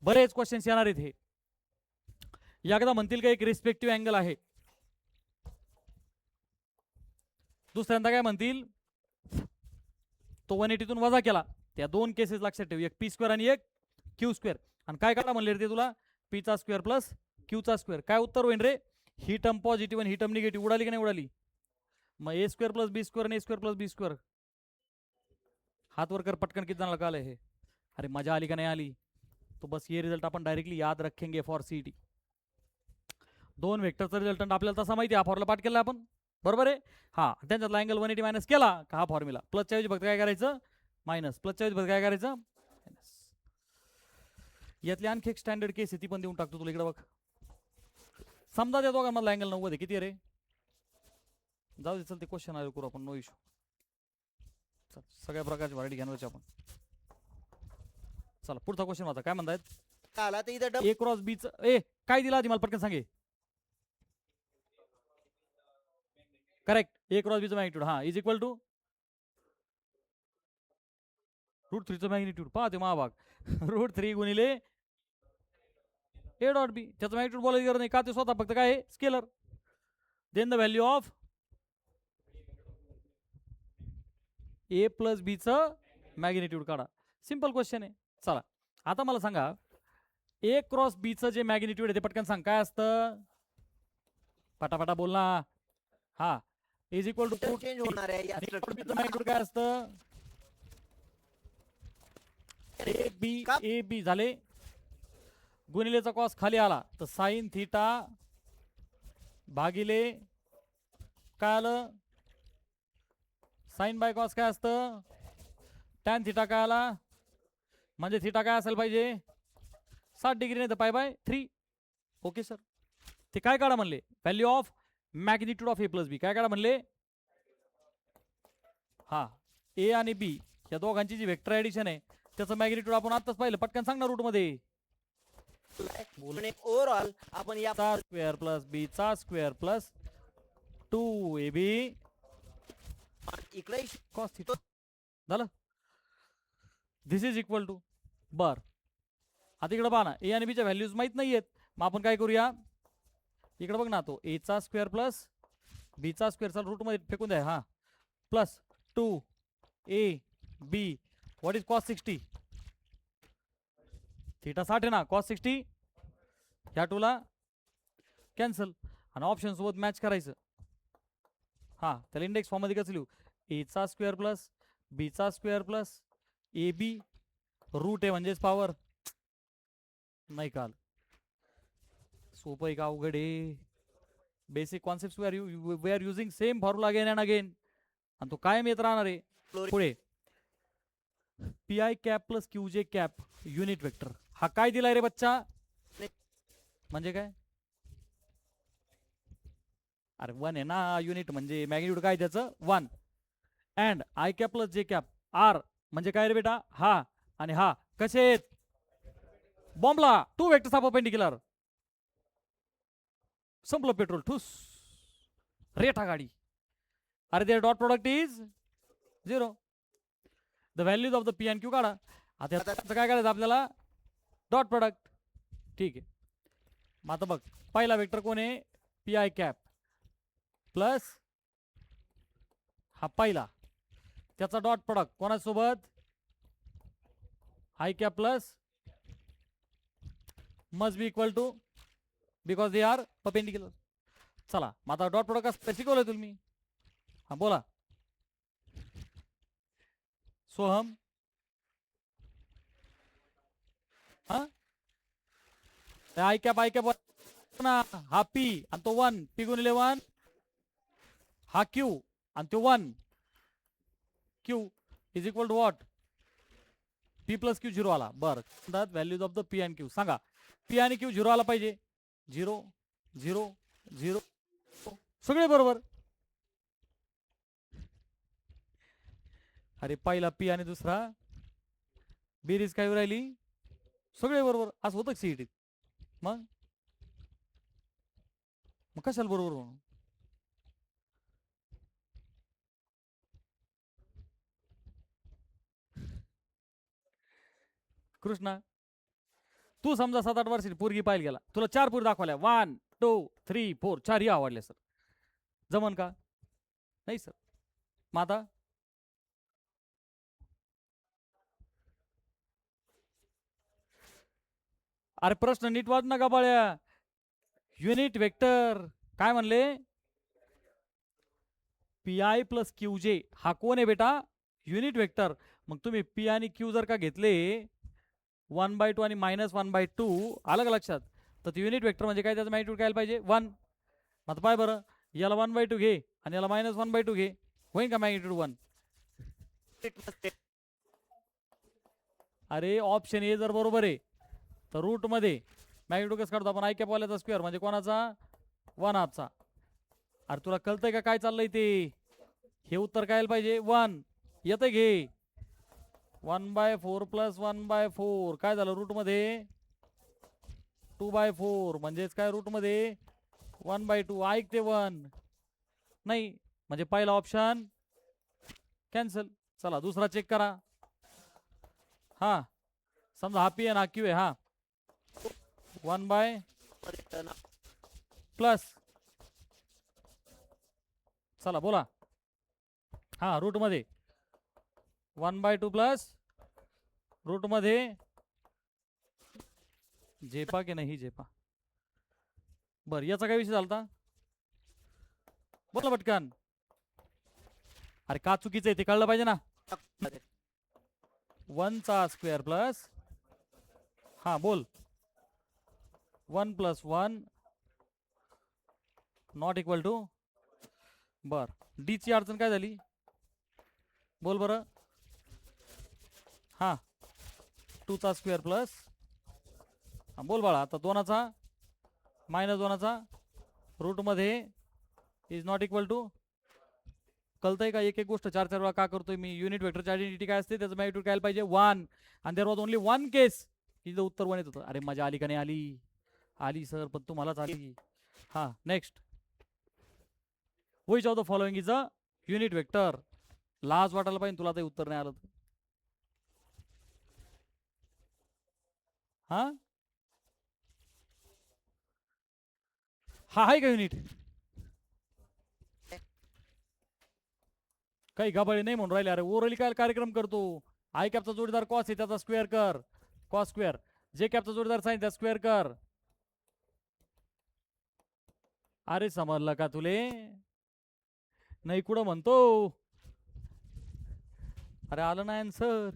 बरेच क्वेश्चन्स येणार आहेत हे. एकदा म्हणतील का एक रिस्पेक्टिव्ह अँगल आहे, दुसऱ्यांदा काय म्हणतील तो 180 तून वजा केला. त्या दोन केसेस लक्षात ठेव, एक पी स्क्वेअर आणि एक क्यू स्क्वेअर. आणि काय काढा म्हणले रे ते तुला? पी चा स्क्वेअर प्लस क्यू चा स्क्वेअर. काय उत्तर होईल रे? ही टर्म पॉझिटिव्ह आणि ही टर्म निगेटिव्ह. उडाली की नाही उडाली? मग ए स्क्वेअर प्लस बी स्क्वेअर आणि ए स्क्वेअर प्लस बी स्क्वेअर. हात वर कर पटकन. किती जणांना कळलं हे? अरे मजा आली का नाही आली? तो बस ये रिझल्ट आपण डायरेक्टली याद रखेंगे फॉर सीईटी. दोन वेक्टरचा रिझल्टंट आपल्याला तसा माहिती आहे, हा फॉर्म्युला पाठ केला आपण. बरोबर आहे? हा, त्यांच्यातला अँगल 180 मायनस केला का हा फॉर्म्युला. प्लसच्या ऐवजी फक्त काय करायचं? मायनस. प्लसच्या ऐवजी फक्त काय करायचं? मायनस. यातली आणखी एक स्टँडर्ड केस आहे, ती पण देऊन टाकतो तुला. इकडे बघ. समजा त्या दोघांमधला अँगल 90 आहे. किती आहे रे? जाऊ दे, चल ते क्वेश्चन आले करू आपण. No issue. चल सगळ्या प्रकारची व्हरायटी घेणार आपण. चला पुढचा क्वेश्चन होता. काय म्हणतायत? आला तर इथं ए क्रॉस बी च ए काय दिला आधी मला पटकन सांगे. करेक्ट. ए क्रॉस बी चं मॅग्निट्यूड हा इज इक्वल टू √3 चं मॅग्निट्यूड. पहा ते महाभाग. √3 गुणिले ए डॉट बी. त्याचं मॅग्निट्यूड बोलायची गरज नाही का? ते स्वतः फक्त काय आहे? Scalar. Then the value of a plus b चं मॅग्निट्यूड काढा. सिंपल क्वेश्चन आहे. चला आता मला सांगा, ए क्रॉस बी चं जे मॅग्निट्यूड आहे ते पटकन सांग काय असतं? पटापटा बोल ना. हा इज इक्वल टू चेंज होणार आहे या मॅग्निट्यूड काय असतं? ए बी का? ए बी झाले. गुणिलेचा कॉस खाली आला तर साइन थिटा भागिले काय आलं? साइन बाय कॉस काय असतं? Tan theta. काय आला? म्हणजे थिटा काय असेल पाहिजे? 60 डिग्री नाही तर π/3. Okay sir. ते काय काढा म्हणले? Value of magnitude of a plus b. काय काढा म्हणले? हा, ए आणि बी या दोघांची जी वेक्टर ऍडिशन आहे त्याचं मॅग्निट्यूड आपण आताच पाहिलं. पटकन सांग ना रूट मध्ये. ओव्हरऑल आपण या चा स्क्वेअर प्लस बी चा स्क्वेअर प्लस 2ab इकडे कॉस थिटा झालं. दिस इज इक्वल टू. बर आता इकडे पहा ना, ए आणि बीच्या व्हॅल्यूज माहित नाहीयेत. मग आपण काय करूया? इकडे बघ ना, तो ए चा स्क्वेअर प्लस बी चा स्क्वेअर चा रूट मध्ये फेकून द्या. हा plus 2ab what is cos 60. Theta 60 आहे ना. कॉस 60 ह्या टूला कॅन्सल आणि ऑप्शन सोबत मॅच करायचं. हा त्याला इंडेक्स फॉर्म मध्ये कसं लिहू? ए चा स्क्वेअर प्लस बी चा square plus A B root आहे म्हणजेच पॉवर नाही काल. सोपं आहे का अवघड आहे? Basic concept we are using same formula again and again, आणि तो कायम येत राहणार आहे. पुढे P I cap plus Q J cap unit vector हा काय दिलाय रे बच्चा? म्हणजे काय? अरे वन आहे ना, युनिट म्हणजे मॅग्निट्यूड काय त्याचं? One. And I cap plus जे कॅप आर म्हणजे काय रे बेटा? हा आणि हा कसे आहेत? बॉम्बला टू वेक्टर्स ऑफ परपेंडिक्युलर. संपलं पेट्रोल, ठुस रेटा गाडी. अरे there dot product is 0. The values of the P and Q काढा. आता याचं काय करायचं आपल्याला? Dot product. ठीक आहे. मग आता बघ, पहिला वेक्टर कोण आहे? पी आय कॅप प्लस हा पहिला, त्याचा डॉट प्रोडक्ट कोणासोबत? I cap plus must be equal to, because they are perpendicular. चला मग आता डॉट प्रोडक्ट कसं शिकवलंय तुम्ही? हा बोला. सोहम हा आय कॅप ना, हा पी आणि तो 1, पी गुणिले 1, हा क्यू आणि तो 1, Q is equal to what? P plus Q 0 आला. बरं, values of the P and Q सांगा. पी आणि क्यू 0 आला पाहिजे. 0 0 0 सगळे बरोबर. अरे पहिला पी आणि दुसरा बेरीज काय राहिली? सगळे बरोबर. असं होतं सीईटीत? मग मग कशाला बरोबर म्हणून? कृष्णा, तू समजा 7-8 वर्षाची पोरगी पाहिली गेला, तुला 4 पोरी दाखवल्या, 1 2 3 4, 4ही आवडल्या सर, जमन का? नाही सर. मग आता अरे प्रश्न नीट वाच ना गबाळ्या. युनिट वेक्टर काय म्हणले? पी आय प्लस क्यू जे हा कोण आहे बेटा? Unit vector. मग तुम्ही पी आणि क्यू जर का घेतले 1/2 आणि -1/2, आलं का लक्षात? तर ते युनिट वेक्टर म्हणजे काय? त्याचं मॅग्निट्यूड काय पाहिजे? 1. आता पाय बरं, याला 1/2 घे आणि याला -1/2 घे, होईल का मॅग्निट्यूड 1? अरे ऑप्शन ए जर बरोबर आहे तर रूट मध्ये मॅग्निट्यूड कसं काढतो आपण? आय कॅप वाल्याचा स्क्वेअर म्हणजे कोणाचा? 1/2चा. अरे तुला कळतंय का काय चाललंय ते? हे उत्तर काय पाहिजे? 1 येतं. घे 1/4 प्लस 1/4 काय झालं? रूट मध्ये 2/4 म्हणजेच काय? रूट मध्ये 1/2. ऐक ते 1 नाही म्हणजे पहिला ऑप्शन कॅन्सल. चला दुसरा चेक करा. हा समजा हा पी आहे ना, क्यू आहे. हा 1 प्लस, चला बोला. हा रूट मध्ये 1/2 प्लस रूट मध्ये झेपा की नाही झेपा. बर याचा काय विषय झालता? बोला पटकन. अरे का चुकीचं आहे ते कळलं पाहिजे ना. 1चा स्क्वेअर प्लस, हा बोल, 1 + 1 नॉट इक्वल टू. बर डी ची अडचण काय झाली? बोल बरं. हा 2चा स्क्वेअर प्लस, बोल बाळा आता 2चा -2चा रूट मध्ये इज नॉट इक्वल टू. कळतंय का? एक एक गोष्ट 4-4 वेळा का करतोय मी? युनिट वेक्टरची आयडेंटिटी काय असते? त्याचं मॅग्निट्यूड काय पाहिजे? 1. आणि देयर वॉज ओनली 1 केस की उत्तर 1 येत होतं. अरे मजा आली का नाही आली? आली सर, पण तुम्हालाच आली. हा next. Which of the following is a unit vector? लाज वाटायला पाहिजे तुला ते उत्तर नाही आलं तर. हा हा आहे का युनिट? काही गबाळी नाही म्हणून राहिले. अरे ओरली काय कार्यक्रम करतो? आय कॅपचा जोडीदार कॉस आहे त्याचा स्क्वेअर कर, कॉस स्क्वेअर. जे कॅपचा जोडीदार साइन त्याचा स्क्वेअर कर. अरे समजलं का तुले? नाही कुठं म्हणतो? अरे आलं नाही सर.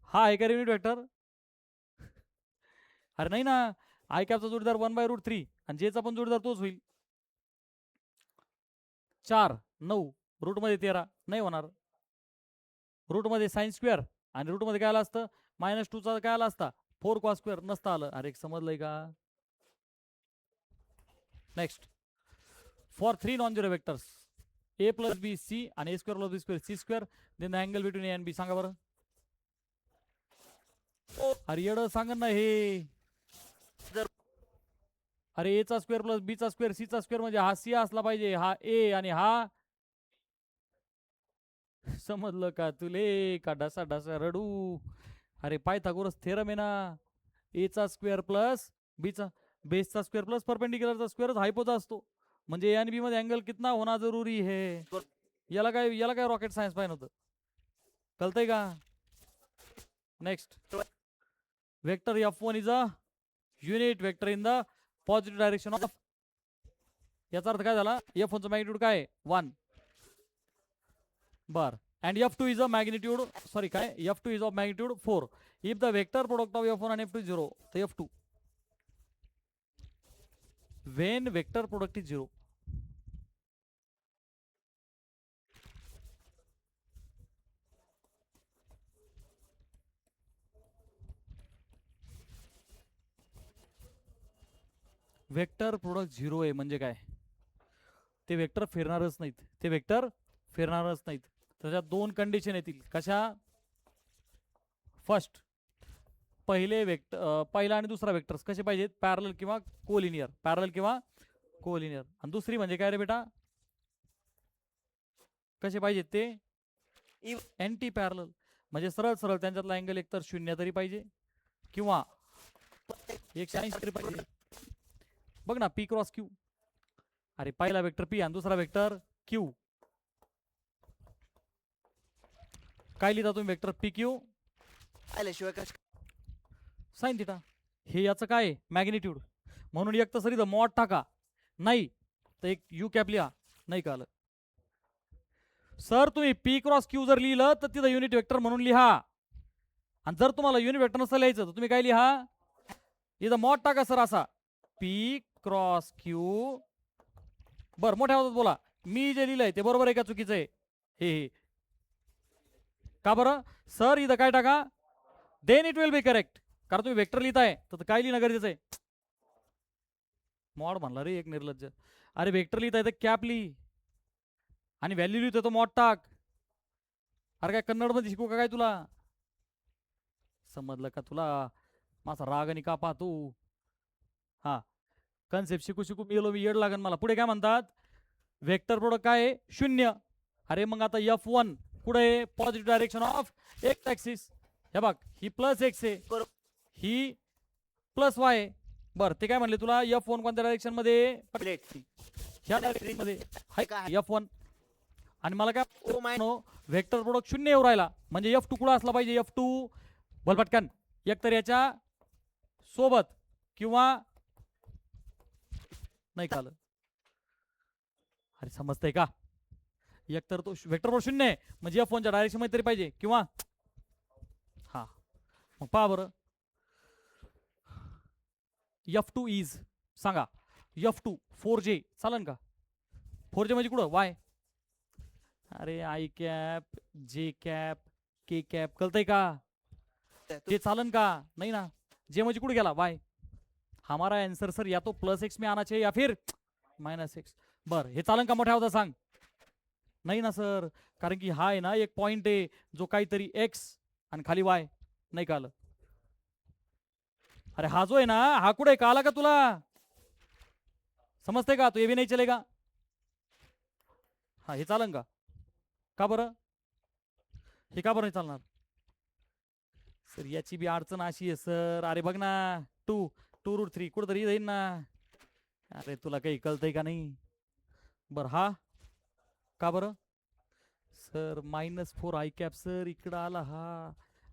हा आहे का युनिट वेक्टर? अरे नाही ना. आय कॅपचा जोडीदार 1/√3 आणि जेचा पण जोडीदार तोच होईल. 4 9 रूट मध्ये 13 नाही होणार. रूट मध्ये साइन स्क्वेअर आणि रूट मध्ये काय आलं असतं -2चा काय आला असता 4 कॉस स्क्वेअर नसतं आलं. अरे समजलंय का. Next for 3 non zero vectors a plus B C आणि a square plus B square C square then the angle between a आणि b सांगा बरं. अरे येडं सांगा ना हे. जर- अरे a चा स्क्वेअर प्लस b चा स्क्वेअर सी चा स्क्वेअर म्हणजे हा सी असला पाहिजे हा a आणि हा समजलं का तुले का ढसा ढसा रडू. अरे पायथागोरस थेरम आहे ना. a चा स्क्वेअर प्लस b चा बेसचा स्क्वेअर प्लस परपेंडिक्युलरचा स्क्वेअरच हायपोचा असतो. म्हणजे ए आणि बी मध्ये अँगल कितना होना जरुरी है. याला काय रॉकेट सायन्स पाहिजे होतं. कळतंय का. Next vector F1 is a unit vector in the positive direction of. याचा अर्थ काय झाला F1 चा मॅग्निट्यूड काय 1 बर and F2 is a magnitude sorry काय F2 is of magnitude 4 if the vector product of F1 and F2 is 0 तर F2 when vector product is 0 vector product 0 आहे म्हणजे काय ते वेक्टर फिरणारच नाहीत. ते वेक्टर फिरणारच नाहीत. त्याच्यात दोन कंडिशन येतील कशा. फर्स्ट पहिला आणि दुसरा वेक्टर्स कसे पाहिजेत पॅरलल किंवा कोलिनियर. पॅरलल किंवा कोलिनियर. आणि दुसरी म्हणजे काय रे बेटा कसे पाहिजेत ते अँटी पॅरलल. म्हणजे सरळ सरळ त्यांच्यातला अँगल एकतर 0 तरी पाहिजे किंवा 180 तरी पाहिजे. बघ ना पी क्रॉस क्यू. अरे पहिला वेक्टर पी आणि दुसरा वेक्टर क्यू. काय लिहिता तुम्ही वेक्टर पी क्यू आल्याशिवाय कश साइन थिटा. हे याचं काय मॅग्निट्यूड. म्हणून एक तर सर इथं मॉड टाका नाही तर एक यू कॅप लिहा. नाही का आलं सर तुम्ही पी क्रॉस क्यू जर लिहिलं तर तिथं युनिट वेक्टर म्हणून लिहा. आणि जर तुम्हाला युनिट वेक्टर नसतं लिहायचं तर तुम्ही काय लिहा इथं मॉड टाका सर असा पी क्रॉस क्यू. बर मोठ्या आवाजात बोला मी जे लिहिलंय ते बरोबर आहे का चुकीचं आहे. हे का बरं सर इथं काय टाका then it will be correct. कारण तुम्ही वेक्टर लिहिताय तर काय लिहिणं गरजेचं आहे. मॉड म्हणला रे एक निर्लज्ज. अरे वेक्टर लिहिताय तर कॅप लिही आणि व्हॅल्यू लिहितो तो मॉड टाक. अरे काय कन्नड मध्ये शिकू का काय तुला. समजलं का तुला माझा राग आणि का पाहतो. हा कन्सेप्ट शिकू शिकू मी येड लागन मला. पुढे काय म्हणतात वेक्टर प्रोडक्ट काय आहे 0. अरे मग आता F1 कुठे positive direction of x axis. हे बघ ही प्लस एक्स आहे ही प्लस वाय आहे. बरं ते काय म्हणले तुला F1 कोणत्या डायरेक्शन मध्ये प्लेट ह्या डायरेक्शन मध्ये काय F1 आणि मला काय ओ माय वेक्टर प्रोडक्ट 0 येऊ राहिला म्हणजे F2 कुठं असला पाहिजे F2 बोल पटकन एकतर याच्या सोबत किंवा नाही काल. अरे समजतंय का एकतर तो वेक्टर प्रोडक्ट 0 आहे म्हणजे F1 च्या डायरेक्शन मध्ये तरी पाहिजे किंवा हा मग पहा बरं F2 इज सांगा F2 4J चालन का. 4J म्हणजे कुठं वाय. अरे आय कॅप जे कॅप के कॅप कळतंय का. ते चालन का नाही ना. जे म्हणजे कुठे गेला वाय. हमारा आंसर सर या तो +x में आना चाहिए या फिर -x. बर हे चालन का मोठ्या होता सांग. नाही ना सर कारण की हा आहे ना एक पॉइंट आहे जो काहीतरी x आणि खाली y नाही का आलं. अरे हा जो आहे ना हा कुठे का आला का तुला समजते का. तो ये भी नाही चलेगा. हा हे चालन का बरं हे का बरं नाही चालणार सर. याची बी अडचण अशी आहे सर. अरे बघ ना 2√3 कुठंतरी येईल ना. अरे तुला काही कळतंय का नाही. बर हा का बरं सर -4 आय कॅप सर इकडं आला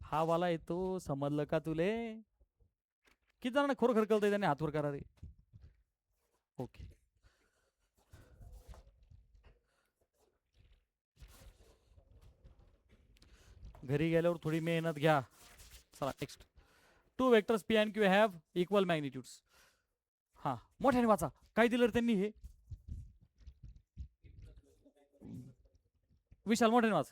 हा वाला येतो. समजलं का तुले. किती जणांना खरोखर कळतंय त्याने हातवर करा रे. ओके घरी गेल्यावर थोडी मेहनत घ्या. चला next 2 vectors P and Q have equal magnitudes. हा मोठ्याने वाचा, काय दिलं रे त्यांनी हे? विशाल मोठ्याने वाच.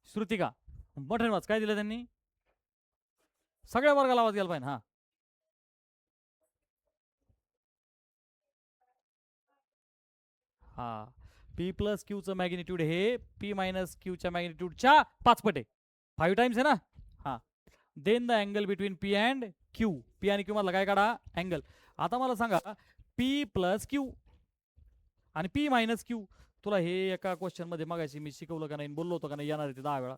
श्रुतिका मोठ्याने वाच, काय दिलं त्यांनी? सगळ्या वर्गाला आवाज गेला पाहिजे. हा हा पी प्लस क्यूचं मॅग्निट्यूड हे पी मायनस क्यूच्या मॅग्निट्यूडच्या 5 पट आहे. 5 टाइम्स आहे ना. हा then the angle between P and Q. P आणि क्यू मधला काय काढा? अँगल. आता मला सांगा पी प्लस क्यू आणि पी मायनस क्यू. तुला हे एका क्वेश्चन मध्ये मगाशी मी शिकवलं का नाही, बोललो होतो का नाही, येणार आहे ते 10 वेळा.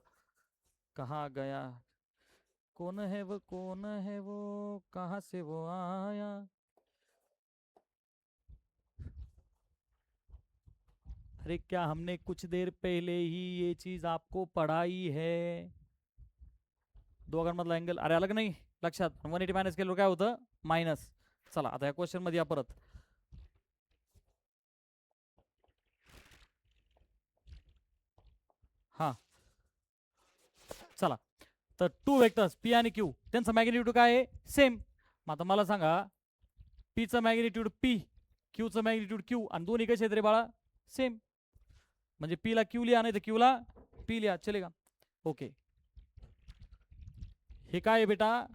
कहा गया कौन है वो कहाँ से वो आया. अरे क्या हमने कुछ देर पहले ही ये चीज आपको पढ़ाई है. दोघांमधला अँगल अरे अलग नाही लक्षात. 180 मायनस केल्यावर काय होतं? मायनस. चला आता या क्वेश्चन मध्ये या परत. हा चला तर 2 वेक्टर्स पी आणि क्यू, त्यांचं मॅग्निट्यूड काय आहे? सेम. मग आता मला सांगा पीचं मॅग्निट्यूड पी, क्यूचं मॅग्निट्यूड क्यू, आणि दोन्ही कसे आहेत रे बाळा? सेम. म्हणजे पी ला क्यू लिहा नाही तर क्यू ला पी लिहा, चलेगा? ओके. हे काय आहे बेटा?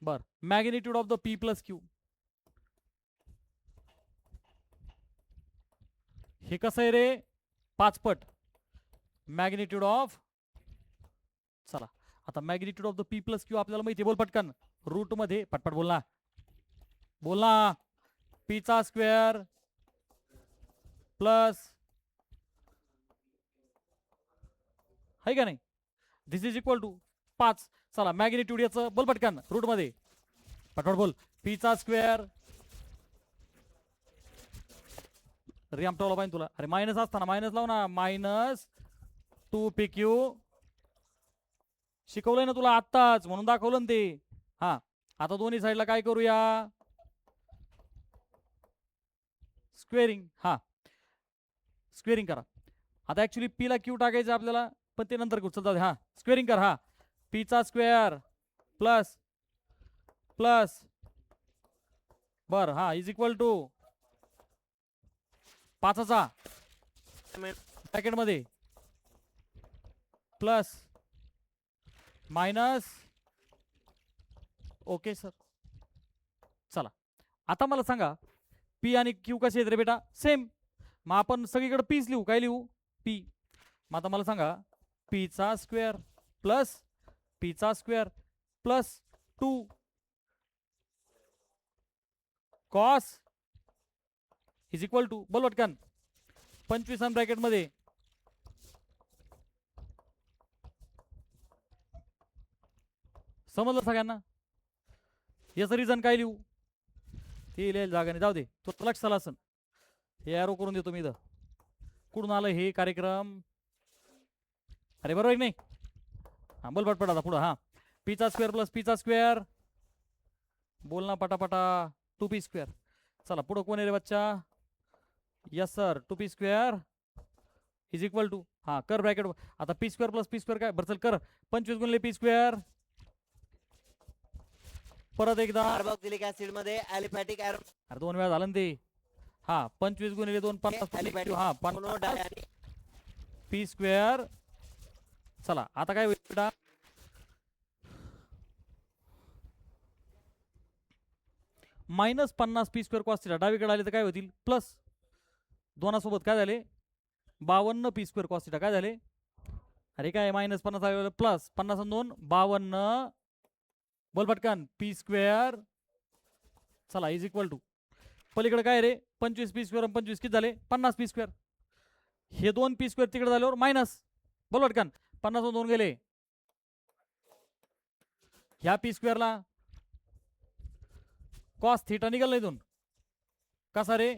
बर magnitude of the P plus Q हे कसं आहे रे? 5 पट मॅग्निट्यूड ऑफ. चला आता magnitude of the P plus Q आपल्याला माहिती आहे. बोल पटकन. रूट मध्ये पटपट बोलना बोलना. पीचा स्क्वेअर प्लस आहे का नाही, दिस इज इक्वल टू 5. चला मॅग्निट्यूड याचं बोल पटकन रूट मध्ये पटपट बोल. पीचा स्क्वेअर रियाम टोला पाहिजे तुला. अरे मायनस असताना मायनस लाव ना. मायनस 2 पी क्यू शिकवलंय ना तुला आत्ताच, म्हणून दाखवलं ना ते. हा आता दोन्ही साईडला काय करूया? स्क्वेअरिंग. हा स्क्वेअरिंग करा. आता ऍक्च्युली पी ला क्यू टाकायचं आपल्याला, पण ते नंतर करू. चल हा स्क्वेअरिंग कर. हा पीचा स्क्वेअर प्लस प्लस बर हा इज इक्वल टू 5चा ब्रॅकेट मध्ये प्लस मायनस. Okay sir. चला आता मला सांगा पी आणि क्यू कसे आहेत रे बेटा? सेम. मग आपण सगळीकडे पीच लिहू. काय लिहू? पी. मग आता मला सांगा पीचा स्क्वेअर प्लस पीचा square plus 2 cos is equal to बोल पटकन 25 ब्रॅकेट मध्ये समजलं सगळ्यांना? याचं रिझन काय लिहू ते लिहायला जागा नाही, जाऊ दे. तो लक्ष झाला असन. हे एरो करून देतो मी इथं. कुठून आलं हे कार्यक्रम? अरे बरोबर नाही. हा बोल पटपट आता पुढं. हा पीचा स्क्वेअर प्लस पीचा स्क्वेअर बोल ना पटापटा. 2p square. चला पुढं कोण आहे रे बच्चा? Yes sir 2p square is equal to हा कर ब्रॅकेट. आता P square plus P square काय? बरं चल कर 25 गुणिले पी स्क्वेअर. परत एकदा कार्बोक्सिलिक ऍसिड मध्ये ॲलिफॅटिक अरे 2 वेळा झालं ना ते. हा 25 गुणिले 2 50. हा 50 पी स्क्वेअर. चला आता काय होईल बेटा? -50 पी स्क्वेअर कॉस थिटा. डावीकडे आले तर काय होतील? प्लस. दोनासोबत काय झाले? 52 पी स्क्वेअर कॉस थिटा. काय झाले? अरे काय -50 आले प्लस 50 आणि 2 52 बोल पटकन पी स्क्वेअर. चला इज इक्वल टू पलीकडे काय रे? 25 पी स्क्वेअर 25 किती झाले? 50 पी स्क्वेअर. हे 2 पी स्क्वेअर तिकडे झाल्यावर मायनस बोल पटकन 50 2 गेले. ह्या पी स्क्वेअरला कॉस थिटा निघाल इथून कसा रे?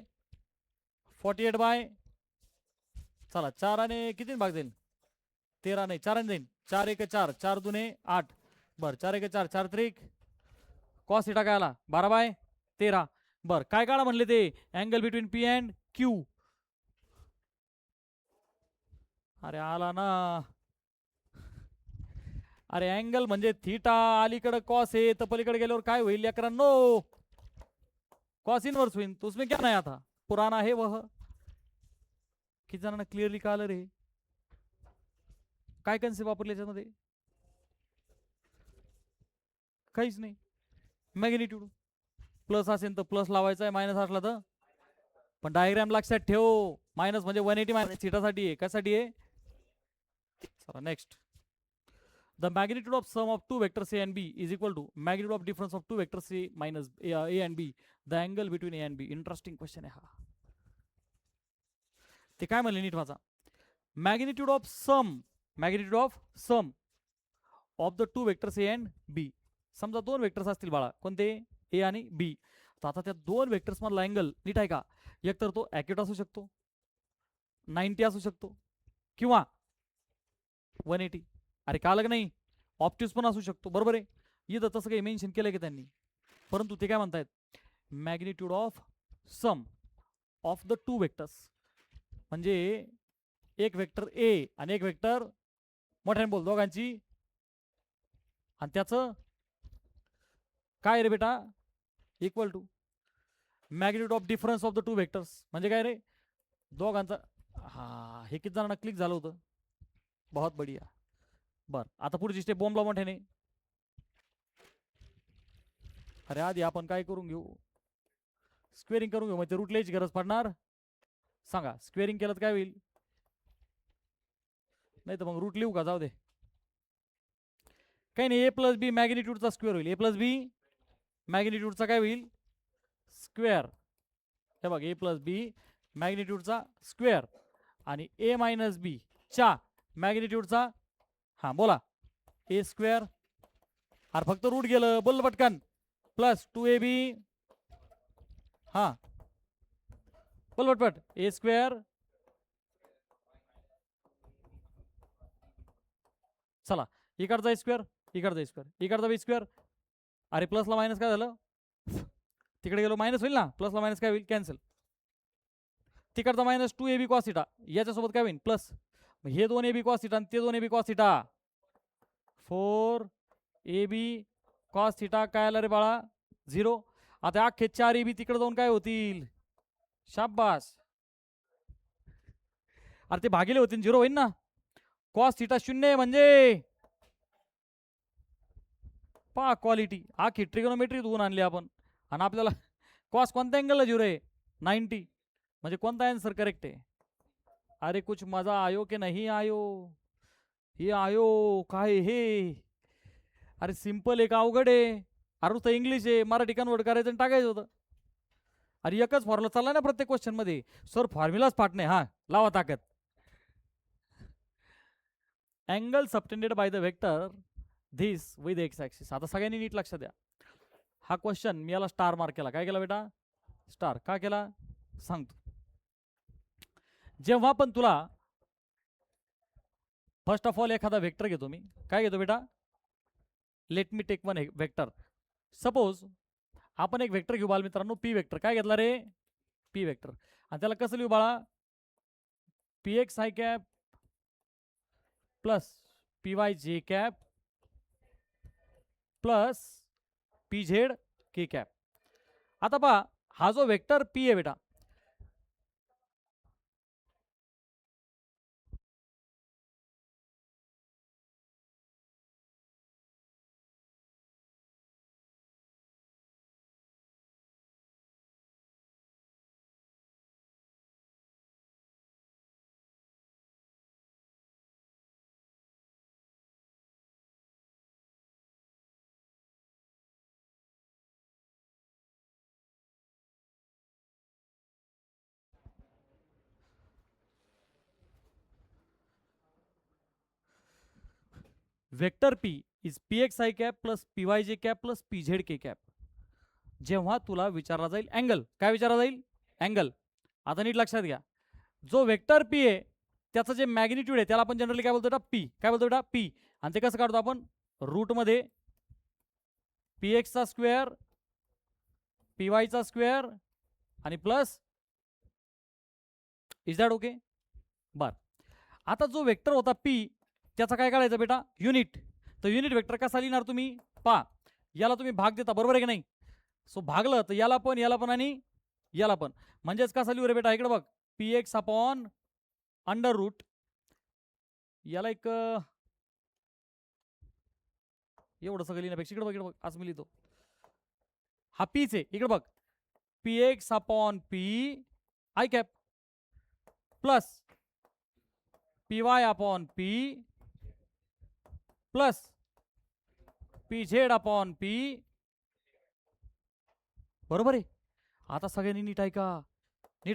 48 बाय चला 4 आणि किती भाग जाईल? 13 नाही 4 जाईल. 4 1 4 4 2 8 बर 4 1 4 4 3 कॉस थिटा काय आला? 12 बाय 13. बर काय काढा म्हणले ते? Angle between P and Q. अरे आला ना. अरे अँगल म्हणजे थीटा, अलीकडे कॉस आहे तर पलीकडे गेल्यावर काय होईल लेकरांनो? कॉस इनवर्स होईल. तो उसमें क्या नया था, पुराना है वह. किती जणांना क्लिअरली कळालं रे? काय कन्सेप्ट वापरली याच्यामध्ये? काहीच नाही. मॅग्निट्यूड प्लस असेल तर प्लस लावायचा आहे, मायनस असला तर. पण डायग्राम लक्षात ठेव, मायनस म्हणजे 180 मायनस थिटासाठी आहे. कशासाठी आहे? चला next. The magnitude of sum of two vectors a and b is equal to magnitude of difference of two vectors a minus a and b, the angle between a and b. Interesting question आहे हा. ते काय म्हणले नीट वाचा. Magnitude of sum, magnitude of sum of the two vectors A and b. समजा दोन vectors असतील बाळा, कोणते? ए आणि बी. तर आता त्या दोन वेक्टर्स मधला अँगल नीट आहे का? एकतर तो ॲक्युरेट असू शकतो, 90 असू शकतो, किंवा 180. अरे का अलग नाही, ऑप्टिक्स पण असू शकतो. बरोबर आहे. इथं तसं काही मेन्शन केलं की त्यांनी, परंतु ते काय म्हणतायत, magnitude of sum of the two vectors, म्हणजे एक वेक्टर ए आणि एक वेक्टर, मोठ्याने बोल, दोघांची, आणि त्याचं काय रे बेटा, equal to magnitude of difference of the two vectors. म्हणजे काय रे, दोघांचा. हा, हे किती जणांना क्लिक झालं होतं? बहुत बढिया. बर, आता पुढची स्टेप बोंबला मोठ्याने. अरे आधी आपण काय करून घेऊ, स्क्वेअरिंग करून घेऊ. मग ते रूट लिहायची गरज पडणार. सांगा, स्क्वेअरिंग केलं तर काय होईल? नाही तर मग रूट लिहू का? जाऊ दे, काही नाही. ए प्लस बी मॅग्निट्यूडचा स्क्वेअर होईल. ए प्लस बी मॅग्निट्यूडचा काय होईल? स्क्वेअर. हे बघ, ए प्लस बी मॅग्निट्यूडचा स्क्वेअर आणि ए मायनस बी च्या मॅग्निट्यूडचा, हा बोला, ए स्क्वेअर. अरे फक्त रूट गेलं, बोल पटकन. प्लस 2ab, हा बोल पटपट, ए स्क्वेअर. चला, इकडचा स्क्वेअर, इकडचा स्क्वेअर, इकडचा बी स्क्वेअर. अरे प्लसला मायनस काय झालं? तिकडे गेलो मायनस होईल ना, प्लसला मायनस काय होईल? कॅन्सल. तिकडचा मायनस 2ab कॉस थिटा, याच्यासोबत काय होईल? प्लस. हे 2ab कॉस थिटा आणि ते 2ab cos theta, 4ab cos theta. काय आलं रे बाळा? 0. आता अख्खे 4ab तिकडे जाऊन काय होतील? शाबास. अरे ते भागिले होतील, 0 होईल ना. कॉस थिटा 0 म्हणजे पा क्वालिटी. आखी ट्रिगोनोमेट्री धुवून आणली आपण, आणि आपल्याला कॉस कोणत्या अँगलला 0 आहे? 90. म्हणजे कोणता आन्सर करेक्ट आहे? अरे कुछ मजा आयो की नाही आयो? हे आयो काय हे? अरे सिंपल आहे का अवघड आहे? अरे नुसतं इंग्लिश आहे, मराठी कन्वर्ट करायचं आणि टाकायचं होतं. अरे एकच फॉर्म्युला चालला ना प्रत्येक क्वेश्चन मध्ये. सर फॉर्म्युलाच फाट नाही. हा लावा ताकद. Angle subtended by the vector this with x axis. आता सगळ्यांनी नीट लक्षात द्या. हा क्वेश्चन मी याला स्टार मार्क केला. काय केला बेटा? स्टार. का केला सांगतो. जेव्हा पण तुला फर्स्ट ऑफ ऑल एखादा वेक्टर घेतो मी, काय घेतो बेटा? Let me take one vector. Suppose आपण एक वेक्टर घेऊ बालमित्रांनो, पी वेक्टर. काय घेतला रे? P vector. आणि त्याला कसं लिहू बाळा? P X I cap plus P Y जे कॅप प्लस पी झेड के कॅप. आता पहा, हा जो वेक्टर पी आहे बेटा, vector P is P X I cap plus P Y जे कॅप प्लस पी झेड के कॅप. जेव्हा तुला विचारला जाईल अँगल, काय विचारला जाईल? अँगल. आता नीट लक्षात घ्या, जो वेक्टर पी आहे त्याचं जे मॅग्निट्यूड आहे त्याला आपण जनरली काय बोलतो बेटा? पी. काय बोलतो बेटा? पी. आणि ते कसं काढतो आपण? रूट मध्ये पी एक्सचा स्क्वेअर, पी वायचा स्क्वेअर आणि प्लस. Is that okay? बर. आता जो वेक्टर होता पी त्याचा काय काढायचा बेटा युनिट. तर युनिट वेक्टर कसा लिहिणार तुम्ही पा याला तुम्ही भाग देता बरोबर आहे की नाही. सो भागलं तर याला पण आणि याला पण म्हणजेच कसा लिहू रे बेटा इकडे बघ P X upon under root याला एक एवढं सगळं लिहिण्यापेक्षा इकडे बघ आज मी लिहितो. हा पीच आहे इकडे बघ P X upon P I cap plus P Y upon P plus P Z upon P. बरोबर आहे. आता सगळ्यांनी नीट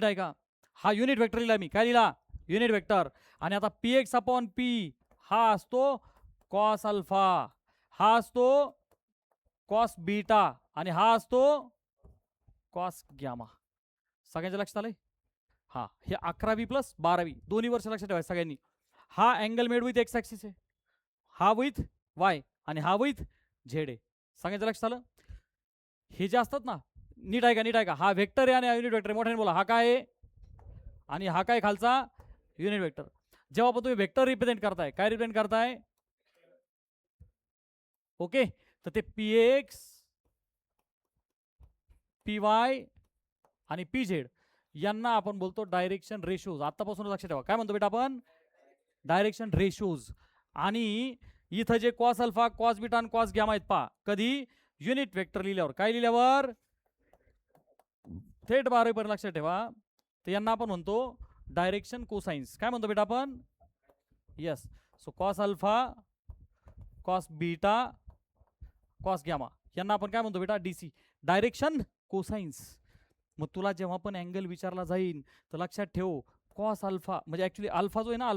ऐका हा युनिट वेक्टर लिहिला मी काय लिहिला युनिट वेक्टर. आणि आता पी एक्स अपॉन पी हा असतो कॉस अल्फा हा असतो कॉस बीटा आणि हा असतो कॉस गॅमा. सगळ्यांच्या लक्षात आलंय. हा हे 11वी प्लस 12वी दोन्ही वर्ष लक्षात ठेवायचं सगळ्यांनी. हा angle made with x axis आहे हा विथ वाय आणि हा विथ झेड आहे. सगळ्यांच्या लक्षात आलं. हे जे असतात ना नीट ऐका हा वेक्टर आहे आणि युनिट वेक्टर मोठ्याने बोला हा काय आहे आणि हा काय खालचा युनिट वेक्टर. जेव्हा पण तुम्ही वेक्टर रिप्रेझेंट करताय काय रिप्रेझेंट करताय ओके. तर ते पी एक्स पी वाय आणि पी झेड यांना आपण बोलतो डायरेक्शन रेशोज. आतापासून लक्षात ठेवा काय म्हणतो बेटा आपण डायरेक्शन रेशोज. आणि इथं जे कॉस अल्फा कॉस बीटा आणि कॉस गॅमा आहेत पा कधी युनिट वेक्टर लिहिल्यावर काय लिहिल्यावर थेट 12 पर्यंत लक्षात ठेवा. तर यांना आपण म्हणतो डायरेक्शन कोसाइन्स. काय म्हणतो बेटा आपण yes. So cos alpha cos beta cos gamma यांना आपण काय म्हणतो बेटा डीसी डायरेक्शन कोसाइन्स. मग तुला जेव्हा पण अँगल विचारला जाईल तर लक्षात ठेव कॉस अल्फा म्हणजे ऍक्च्युली अल्फा जो आहे ना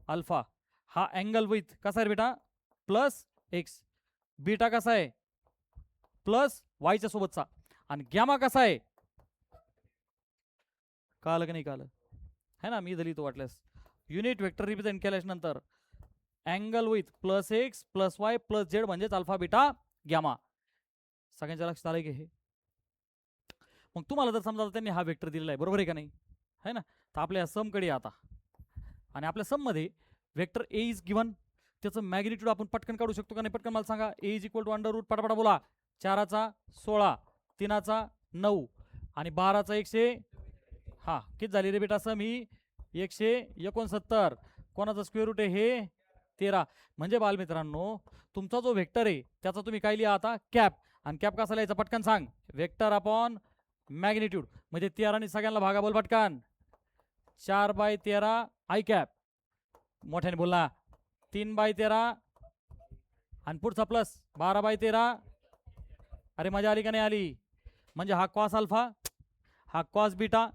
अल्फा हा अँगल विथ कसा आहे बेटा प्लस एक्स. बीटा कसा आहे प्लस वायच्या सोबतचा आणि गॅमा कसा आहे कळलं की नाही कळलं है ना. मी दलित तो वाटल्यास युनिट वेक्टर रिप्रेझेंट केल्याच्या नंतर angle with plus x plus y plus Z म्हणजेच अल्फा बीटा गॅमा. सगळ्यांच्या लक्षात आलंय की हे. मग तुम्हाला जर समजा त्यांनी हा वेक्टर दिलेला आहे बरोबर आहे का नाही है ना. तर आपल्या समकडे आता आणि आपल्या सम मध्ये वेक्टर ए इज गिव्हन त्याचं मॅग्निट्यूड आपण पटकन काढू शकतो का नाही पटकन मला सांगा. A is equal to under root पटापटा बोला 4चा 16 3चा 9 आणि 12चा 100. हा किती झाली रे बेटा सम ही 169. कोणाचा स्क्वेअर रूट आहे हे 13. म्हणजे बालमित्रांनो तुमचा जो वेक्टर आहे त्याचा तुम्ही काय लिहा आता कॅप. आणि कॅप कसा लिहायचा पटकन सांग वेक्टर अपॉन मॅग्निट्यूड म्हणजे 13 ने सगळ्यांना भागा बोल पटकन 4/13 आय कॅप मोठ्याने बोलला 3/13 आणि पुढचा प्लस 12/13. अरे मजा आली का नाही आली. म्हणजे हा कॉस अल्फा हा कॉस बीटा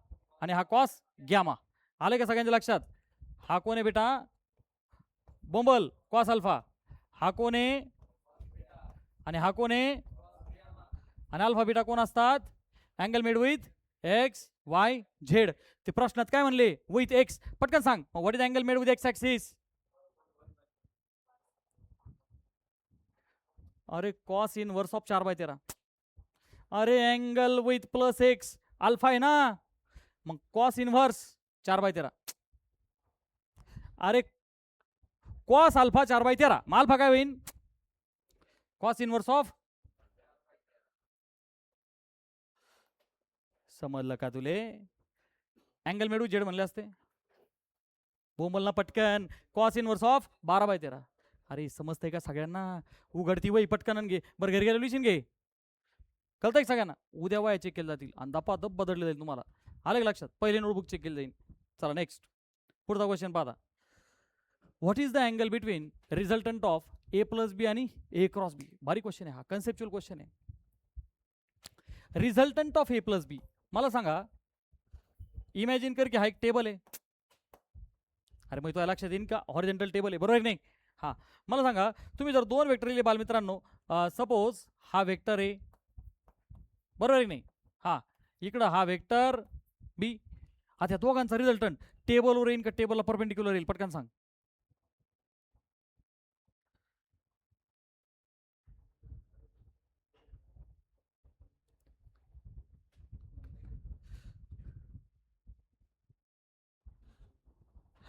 आणि हा कॉस गॅमा. आले का सगळ्यांच्या लक्षात. हा कोण आहे बेटा बोंबल कॉस अल्फा हा कोण आहे आणि हा कोण आहे आणि अल्फा बीटा कोण असतात angle made with x Y Z. ते प्रश्नात काय म्हणले विथ एक्स पटकन सांग what is angle made with x axis. अरे कॉस इनवर्स ऑफ 4/13. अरे angle with plus x alpha आहे ना मग कॉस इनवर्स 4/13. अरे कॉस अल्फा 4/13 मग अल्फा काय होईल कॉस इनवर्स ऑफ. समजलं का तुले अँगल मेड विथ झेड म्हणले असते बोंबलना पटकन कॉस इनवर्स ऑफ 12/13. अरे समजतंय का सगळ्यांना उघडती वही पटकन घे बरं घरी गेल्या लिहिशील घे कळतंय सगळ्यांना. उद्या वया चेक केल्या जातील आणि दपादप बदलले जाईल तुम्हाला. आलं का लक्षात. पहिले नोटबुक चेक केली जाईल. चला नेक्स्ट पुढचा क्वेश्चन पाहता. What is the angle between resultant of a plus b आणि ए क्रॉस बी. भारी क्वेश्चन आहे हा कन्सेप्च्युअल क्वेश्चन आहे. Resultant of a plus b मला सांगा इमॅजिन कर की हा एक टेबल आहे. अरे मग तुला लक्षात येईन का हॉरिझॉन्टल टेबल आहे बरोबर नाही. हा मला सांगा तुम्ही जर दोन वेक्टर लिहिले बालमित्रांनो सपोज हा वेक्टर आहे बरोबर आहे नाही. हा इकडं हा वेक्टर बी आता दोघांचा रिझल्टंट टेबलवर येईन का टेबलला परपेंडिक्युलर येईल पटकन सांग.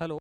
हॅलो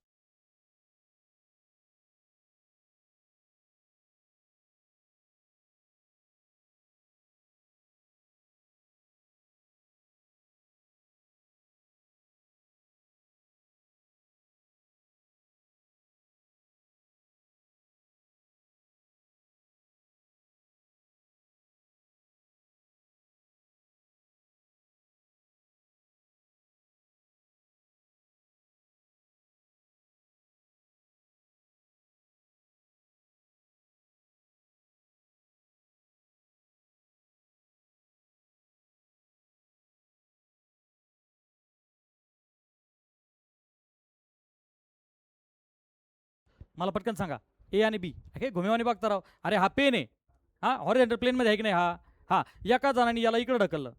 मला पटकन सांगा. ए आणि बी हे घुमेवानी बघता राव. अरे हा पेन आहे, हा हॉरिझॉन्टल प्लेनमध्ये आहे की नाही? हा हा एका जणांनी याला इकडं ढकललं.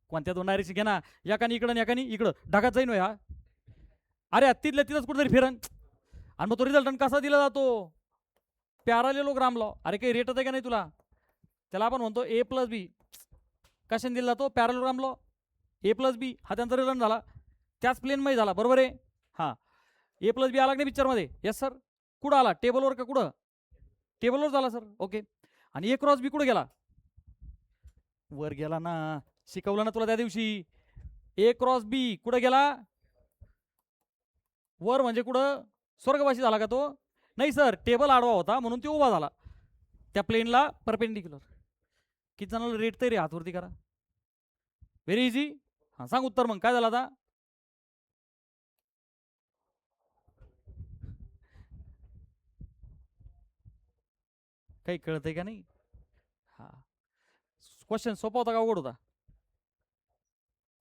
कोणत्या दोन डायरेक्शन घे ना, एकाने इकडं आणि एकाने इकडं, ढगात जाईन होय हा. अरे तिथल्या तिथंच कुठेतरी फिरण. आणि मग तो रिझल्टंट कसा दिला जातो? Parallelogram law. अरे काही रेट आहे का नाही तुला? त्याला आपण म्हणतो ए प्लस बी. कशाने दिला जातो? Parallelogram law. A plus b हा त्यांचा रिझल्ट झाला, त्याच प्लेनमध्ये झाला, बरोबर आहे? हां, ए प्लस बी आला की नाही पिक्चरमध्ये? Yes sir. कुठं आला? टेबलवर का कुठं? टेबलवर झाला सर. ओके. आणि ए क्रॉस बी कुठं गेला? वर गेला ना, शिकवलं ना तुला त्या दिवशी. ए क्रॉस बी कुठं गेला? वर म्हणजे कुठं? स्वर्गवासी झाला का तो? नाही सर, टेबल आडवा होता म्हणून तो उभा झाला त्या प्लेनला परपेंडिक्युलर. किती जणांना रेट तरी हातवरती करा. Very easy. हां सांग उत्तर मग काय झालं आता? काही कळतंय का नाही? हा, क्वेश्चन सोपा होता का अवघड होता?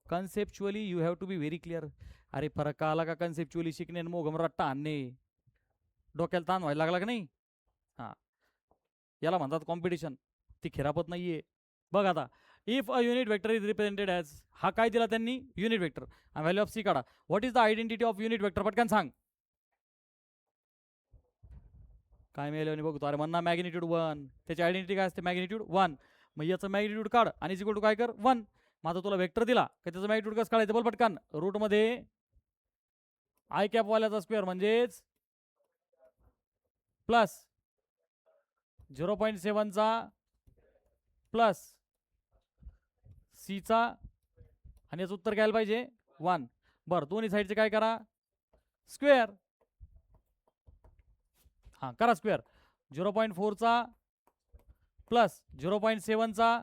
Conceptually you have to be very clear. अरे फरक का आला का कन्सेप्च्युअली शिकणे आणि मोगम रट्टा आणणे? डोक्याला ताण व्हायला लागला का नाही? हा, याला म्हणतात कॉम्पिटिशन. ती खिरापत नाहीये. बघ आता, if a unit vector is represented as, हा काय दिला त्यांनी? Unit vector. Value of c काढा. What is the identity of unit vector? पटकन सांग. काय मिळालं बघतो. अरे म्हणा मॅग्निट्यूड 1. त्याची आयडेंटिटी काय असते? मॅग्निट्यूड 1. मग याचं मॅग्निट्यूड काढ आणि इक्वल टू काय कर? 1. माझा तुला वेक्टर दिला का त्याचं मॅग्निट्यूड कसं काढायचं? बोल पटकन. रूटमध्ये आय कॅप वाल्याचा स्क्वेअर म्हणजेच प्लस 0.7चा प्लस सीचा आणि याचं उत्तर घ्यायला पाहिजे 1. बरं, दोन्ही साईडचे काय करा? स्क्वेअर. हां करा स्क्वेअर. 0.4चा प्लस 0.7चा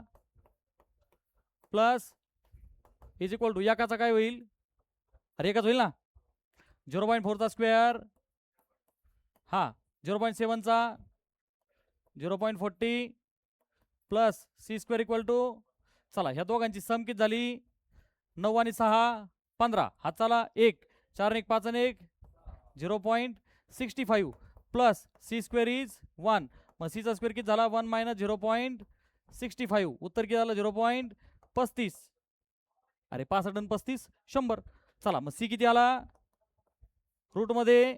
प्लस इज इक्वल टू एकाचा काय होईल? अरे एकच होईल ना. 0.4चा स्क्वेअर, हा 0.7चा 0.40 plus C square equal to, चला ह्या दोघांची सम किती झाली? 9 आणि 6 15. हा चला 1 4 1 5 आणि 1 0.65 प्लस सी स्क्वेअर इज 1. मग सीचा स्क्वेअर किती झाला? 1 मायनस 0.65. उत्तर किती झालं? 0.35. अरे 65 आणि 35 100. चला मग सी किती आला? रूटमध्ये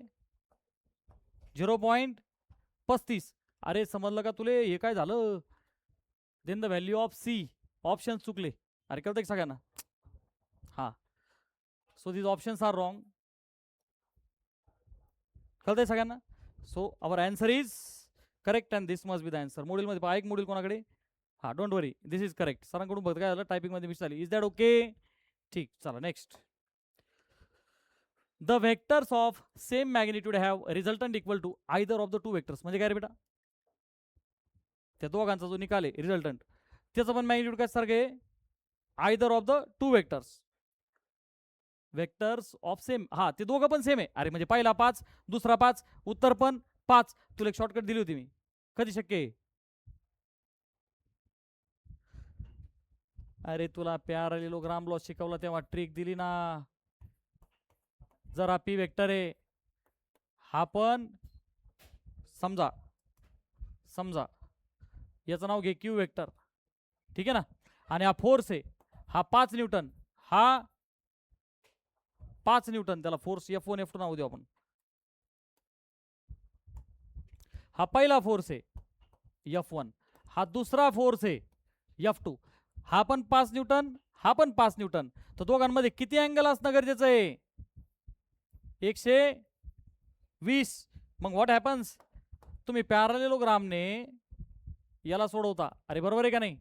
0.35. अरे समजलं का तुले? हे काय झालं? Then the value of C. Option चुकले. अरे कळतं सगळ्यांना? हा, so this options are wrong. कळतंय सगळ्यांना? So our answer is correct and this must be the answer. मॉड्यूलमध्ये पहा, एक मॉड्यूल कोणाकडे? हा don't worry, this is correct. सरांकडून बघ काय झालं, टायपिंगमध्ये मिस झाली. Is that okay? ठीक, चला next. The vectors of same magnitude have resultant equal to either of the two vectors. म्हणजे काय रे बेटा? त्या दोघांचा जो निकाल आहे रिझल्टंट, त्याचं पण मॅग्निट्यूड काय सारखं आहे? Either of the two vectors. Vectors of same, हा ते दोघं पण सेम आहे. अरे म्हणजे पहिला 5, दुसरा 5, उत्तर पण 5. तुला एक शॉर्टकट दिली होती मी. कधी शक्य आहे? अरे तुला पॅरालेलोग्राम लॉ शिकवला तेव्हा ट्रिक दिली ना. जर हा पी वेक्टर आहे, हा पण समजा समजा याचं नाव घे क्यू वेक्टर, ठीक आहे ना. आणि हा फोर्स आहे, हा 5 न्यूटन, हा 5 न्यूटन. त्याला फोर्स F1 F2 नाव देऊ आपण. हा पहिला फोर्स आहे F1, हा दुसरा फोर्स आहे F2. हा पण 5 न्यूटन, हा पण 5 न्यूटन. तर दोघांमध्ये किती अँगल असणं गरजेचं आहे? 120. मग व्हॉट हॅपन्स? तुम्ही पॅरालेलोग्रामने याला सोडवता. अरे बरोबर आहे का नाही?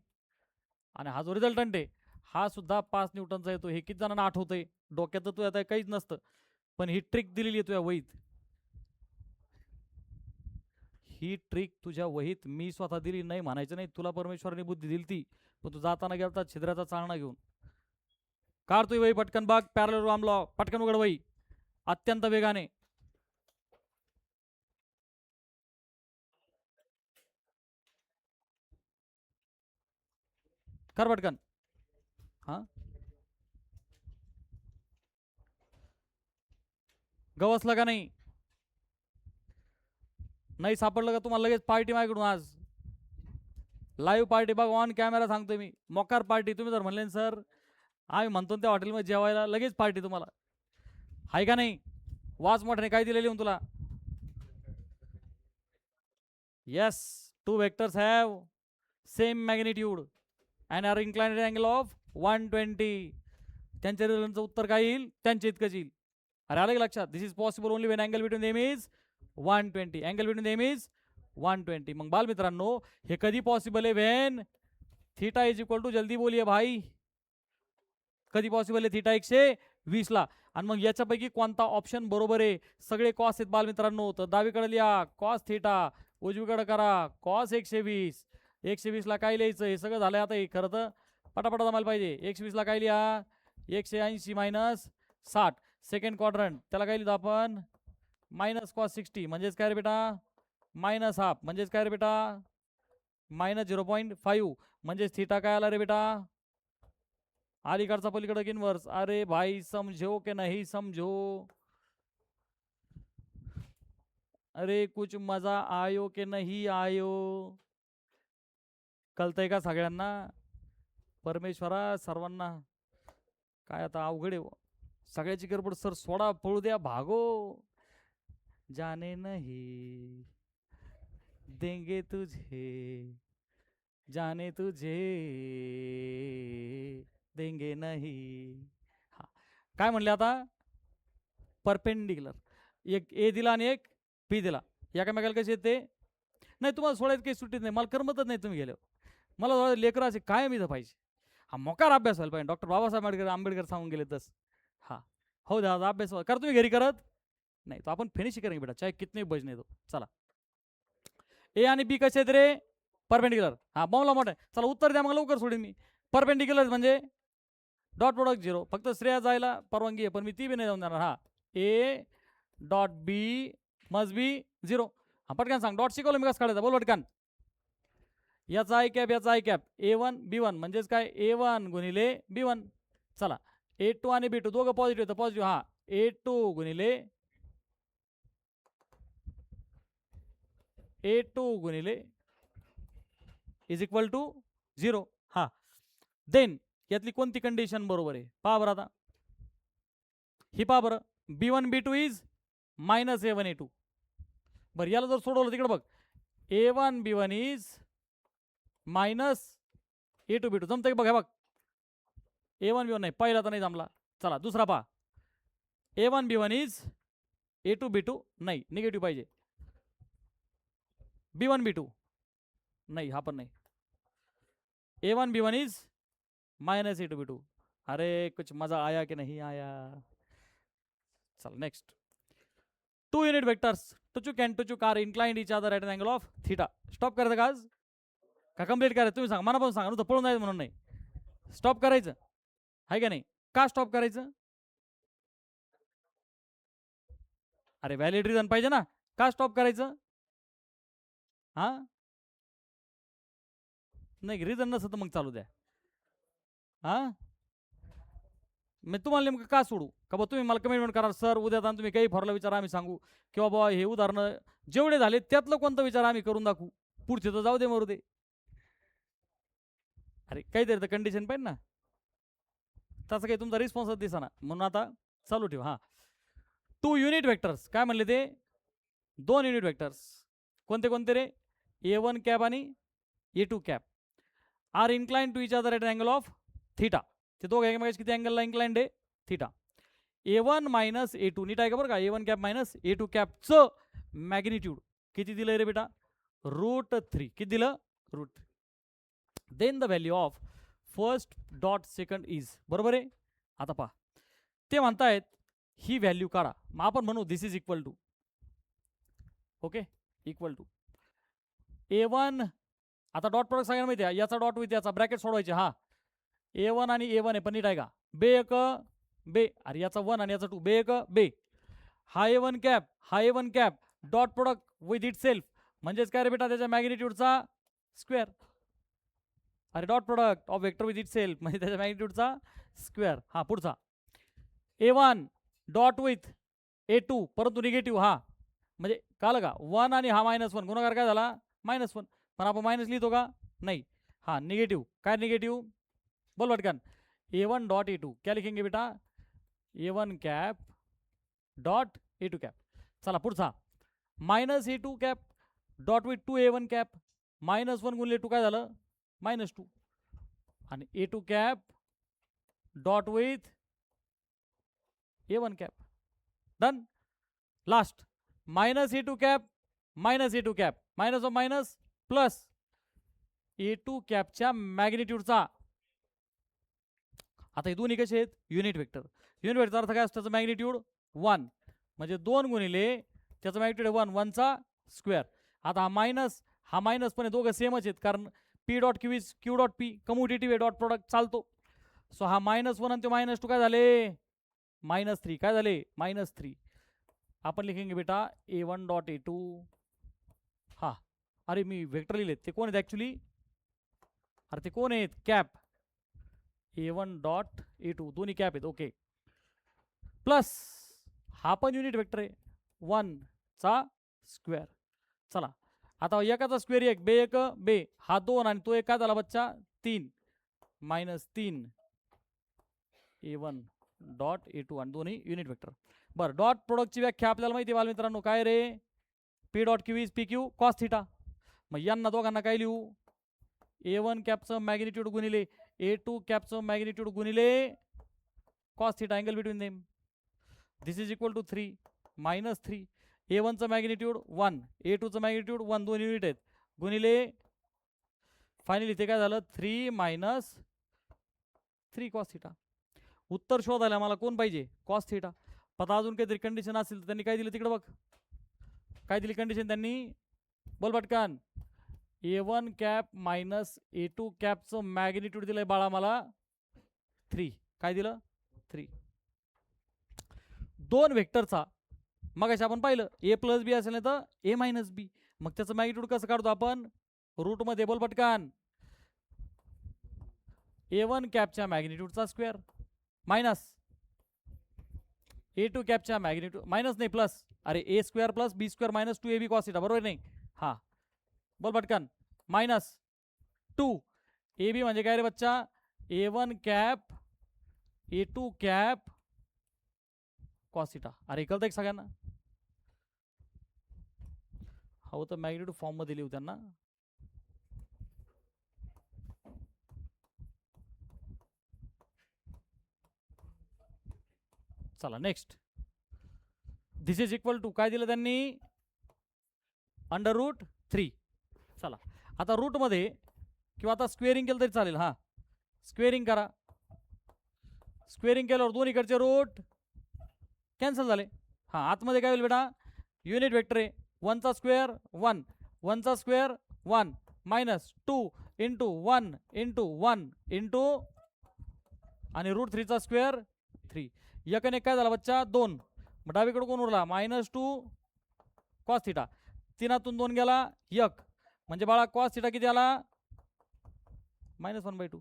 आणि हा जो रिझल्टंट आहे हा सुद्धा 5 न्यूटनचा येतो. हे किती जणांना आठवतंय? डोक्यात तर आता काहीच नसतं, पण ही ट्रिक दिलेली आहे तुझ्या वहीत. ही ट्रिक तुझ्या वहीत मी स्वतः दिली नाही म्हणायचं नाही. तुला परमेश्वराने बुद्धी दिली ती, पण तू जाताना गेलता छिद्राचा चाळणा घेऊन. काढ तुझी वही पटकन, बघ पॅरालेलोग्राम लॉ. पटकन उघड वही अत्यंत वेगाने. कर पटकन. हा गवसला का नाही? नाही सापडलं का तुम्हाला लगेच पार्टी माझ्याकडून आज लाईव्ह पार्टी बघ ऑन कॅमेरा सांगतोय मी मोकार पार्टी. तुम्ही जर म्हणले सर आम्ही म्हणतो त्या हॉटेलमध्ये जेवायला लगेच पार्टी तुम्हाला आहे का नाही. वाच मोठ्याने काय दिलेली तुला. Yes two vectors have same magnitude and are inclined angle of 120. त्यांच्या रिझल्टचं उत्तर काय येईल त्यांच्या इतकंच येईल. अरे आलं की लक्षात. This is possible only when angle between them is 120. Angle between them is 120. मग बाल मित्रांनो हे कधी पॉसिबल आहे when theta is equal to जल्दी बोलिये भाई कधी पॉसिबल आहे थीटा 120 ला. आणि मग याच्यापैकी कोणता ऑप्शन बरोबर आहे. सगळे कॉस आहेत बाल मित्रांनो. तर डावीकडे लिहा कॉस थीटा उजवीकडे करा कॉस 120. 120 ला काय लिहायचं हे सगळं झालंय आता. हे खरं तर पटापटा जमायला पाहिजे. 120 ला काय लिहा 180 मायनस 60 सेकंड क्वाड्रंट त्याला काय लिहितो आपण मायनस कॉस 60 म्हणजेच काय रे बेटा मायनस हाफ म्हणजेच काय रे बेटा मायनस 0.5 म्हणजेच थीटा काय आला रे बेटा अलीकडचा पलीकडे इनवर्स. अरे भाई समझो के नहीं समझो. अरे कुछ मजा आयो के नहीं आयो. कळतंय का सगळ्यांना. परमेश्वरा सर्वांना काय आता अवघड आहे सगळ्याची गडबड. सर सोडा पळू द्या भागो. जाने नहीं देंगे तुझे जाने तुझे देंगे नहीं. हा काय म्हणले आता परपेंडिक्युलर. एक ए दिला आणि एक पी दिला. एकामेकाला कसे येते नाही तुम्हाला सोडायचं काही सुट्टीत नाही. मला करमतच नाही तुम्ही गेल्यावर. मला लेकरं असे कायम इथं पाहिजे. हा मोकार अभ्यास व्हायला पाहिजे. डॉक्टर बाबासाहेब आंबेडकर सांगून गेले तस. हा हो दादा अभ्यास करा तुम्ही घरी करत नाही तो आपण फिनिश करेंगे बेटा चाहे कितने बज नाही. तो चला ए आणि बी कसे आहेत रे परपेंडिक्युलर. हा बॉम्बला मोठा आहे. चला उत्तर द्या मग लवकर सोडीन मी. परपेंडिक्युलर म्हणजे डॉट प्रोडक्ट 0 फक्त श्रेया जायला परवानगी आहे पण मी ती बी नाही जाऊन देणार. हा ए डॉट बी मस्ट बी 0. हा पटकन सांग डॉट शिकवलं मी कसं काढायचं बोल पटकन. याचा आय कॅप याचा आय कॅप A1 B1 म्हणजेच काय A1 गुणिले B1. चला A2 आणि B2 दोघं पॉझिटिव्ह तर पॉझिटिव्ह. हा A2 गुणिले इज इक्वल टू 0. हा देन यातली कोणती कंडिशन बरोबर आहे पहा बरं आता. ही पहा बरं B1 B2 is minus A1 A2. बरं याला जर सोडवलं तिकडे बघ A1 B1 is minus A2 B2 जमतं की बघ. हे बघ A1 B1 नाही पहिला तर नाही जमला. चला दुसरा पहा A1 B1 is A2 B2 नाही निगेटिव्ह पाहिजे. B1 B2 नाही हा पण नाही. A1 B1 is minus A2 B2. अरे कुछ मजा आया कि नहीं आया. चल नेक्स्ट. टू युनिट वेक्टर्स टुचुक are inclined each other at an angle of theta. Stop करायचं का आज का कम्प्लीट करायचं तुम्ही सांगा. मनापासून सांगा नुसतं पळून जायचं म्हणून नाही. स्टॉप करायचं आहे का नाही. का स्टॉप करायचं अरे व्हॅलिड रिझन पाहिजे ना. का स्टॉप करायचं हा नाही रिझन नसतं तर मग चालू द्या. हा मी तुम्हाला नेमकं का सोडू का बा तुम्ही मला कमिटमेंट करा सर उद्या तुम्ही काही फॉर्मुला विचारा आम्ही सांगू किंवा बाबा हे उदाहरणं जेवढे झाले त्यातलं कोणतं विचार आम्ही करून दाखवू. पुढचे तर जाऊ दे मरू दे. अरे काहीतरी तर कंडिशन पाहिजे ना. तसं काही तुमचा रिस्पॉन्सच दिसा ना म्हणून आता चालू ठेव. हा टू युनिट वेक्टर्स काय म्हणले ते 2 युनिट वेक्टर्स कोणते कोणते रे A1 कॅप आणि A2 cap are inclined to each other at angle of theta. ते दोघं एकमेकांच्या किती अँगलला इन्क्लाइंड आहे थीटा. A1 मायनस A2 नीट आहे का बरं का. A1 कॅप मायनस A2 कॅपचं मॅग्निट्यूड किती दिलंय रे बेटा √3. किती दिलं √3. Then the value of first dot second is बरोबर आहे. आता पहा ते म्हणतायत ही व्हॅल्यू काढा. मग आपण म्हणू this is equal to okay equal to A1 आता डॉट प्रोडक्ट सगळ्यांना माहिती आहे याचा डॉट विथ याचा ब्रॅकेट सोडवायचे. हा A1 आणि A1 आहे पण नीट आहे का बे एक बे अरे याचा 1 आणि याचा 2 बे एक बे. हा A1 कॅप हा A1 cap dot product with it self म्हणजेच काय रे बेटा त्याच्या मॅग्निट्यूडचा स्क्वेअर. अरे dot product of vector with it self म्हणजे त्याच्या मॅग्निट्यूडचा स्क्वेअर. हा पुढचा A1 डॉट विथ A2 परंतु निगेटिव्ह. हा म्हणजे कळलं का 1 आणि हा -1 गुणाकार काय झाला -1 पण आपण मायनस लिहितो का नाही हा निगेटिव्ह काय निगेटिव्ह बोल पटकन a1 डॉट a2 क्या लिखेंगे बेटा a1 cap dot a2 cap चला पुढचा -a2 cap dot with 2a1 cap -1 गुणिले 2 काय झालं -2 आणि a2 cap dot with a1 cap done last -a2 cap -a2 cap minus of minus plus a2 captcha मॅग्निट्यूडचा आता हे दोन्ही कसे आहेत युनिट वेक्टर अर्थ काय असतो त्याचं मॅग्निट्यूड 1 म्हणजे 2 गुणिले त्याचं मॅग्निट्यूड 1 1 चा स्क्वेअर आता हा मायनस पण दोघं सेमच आहेत कारण P dot q is Q dot P commutative dot product चालतो सो हा -1 आणि ते -2 काय झाले -3 काय झाले -3 आपण लिखेंगे बेटा a1 डॉट a2 हा अरे मी वेक्टर लिहिले ते कोण आहेत ऍक्च्युली अरे ते कोण आहेत कॅप a1 डॉट a2 दोन्ही कॅप आहेत ओके प्लस हा पण युनिट वेक्टर आहे 1 चा स्क्वेअर चला आता एकाचा स्क्वेअर 1 बे 1 बे हा 2 आणि तो एक काय झाला बच्चा 3 -3 a1 डॉट a2 आणि दोन्ही युनिट वेक्टर बरं डॉट प्रोडक्टची व्याख्या आपल्याला माहिती आहे बालमित्रांनो काय रे p dot q is p q cos theta मग यांना दोघांना काय लिहू a1 कॅपचं मॅग्निट्यूड गुणिले a2 कॅपचं मॅग्निट्यूड गुणिले cos theta angle between them this is equal to 3 -3 a1 चं मॅग्निट्यूड 1 a2 चं मॅग्निट्यूड 1 दोन युनिट आहेत गुणिले फायनली ते काय झालं 3 - 3 कॉस थिटा उत्तर शोधायला मला कोण पाहिजे कॉस थिटा पता अजून काहीतरी कंडिशन असेल तर त्यांनी काय दिलं तिकडे बघ काय दिली कंडिशन त्यांनी बोल पटकन a1 कॅप -a2 कॅपचं मॅग्निट्यूड दिलंय बाळा मला 3 काय दिलं 3 दोन वेक्टरचा मग आपण पाहिलं a प्लस बी असेल तर a मायनस बी मग त्याचं मॅग्निट्यूड कसं काढतो आपण रूट मध्ये बोल पटकन a1 कॅपच्या मॅग्निट्यूडचा स्क्वेअर मायनस a2 कॅपच्या मॅग्निट्यूड मायनस नाही प्लस अरे a square plus B square minus 2ab cos theta बरोबर नाही हा बोल पटकन -2 ab म्हणजे काय रे बच्चा a1 cap a2 cap cos theta अरे कळतं एक सगळ्यांना हो तर मॅग्निट्यूड फॉर्म मध्ये लिहू त्यांना चला next this is equal to काय दिलं त्यांनी √3 चला आता रूट मध्ये किंवा आता स्क्वेअरिंग केलं तरी चालेल हा स्क्वेअरिंग करा स्क्वेअरिंग केल्यावर दोन इकडचे रूट कॅन्सल झाले हा आतमध्ये काय होईल बेटा युनिट वेक्टर आहे 1 चा स्क्वेअर 1 1 चा स्क्वेअर 1 -2 इंटू 1 इंटू 1 इंटू आणि √3 चा स्क्वेअर 3 एकने काय झाला बच्चा 2 मग डावीकडे कोण उरला -2 कॉस थिटा 3 2 गेला 1 म्हणजे बाळा कॉस थिटा किती आला -1/2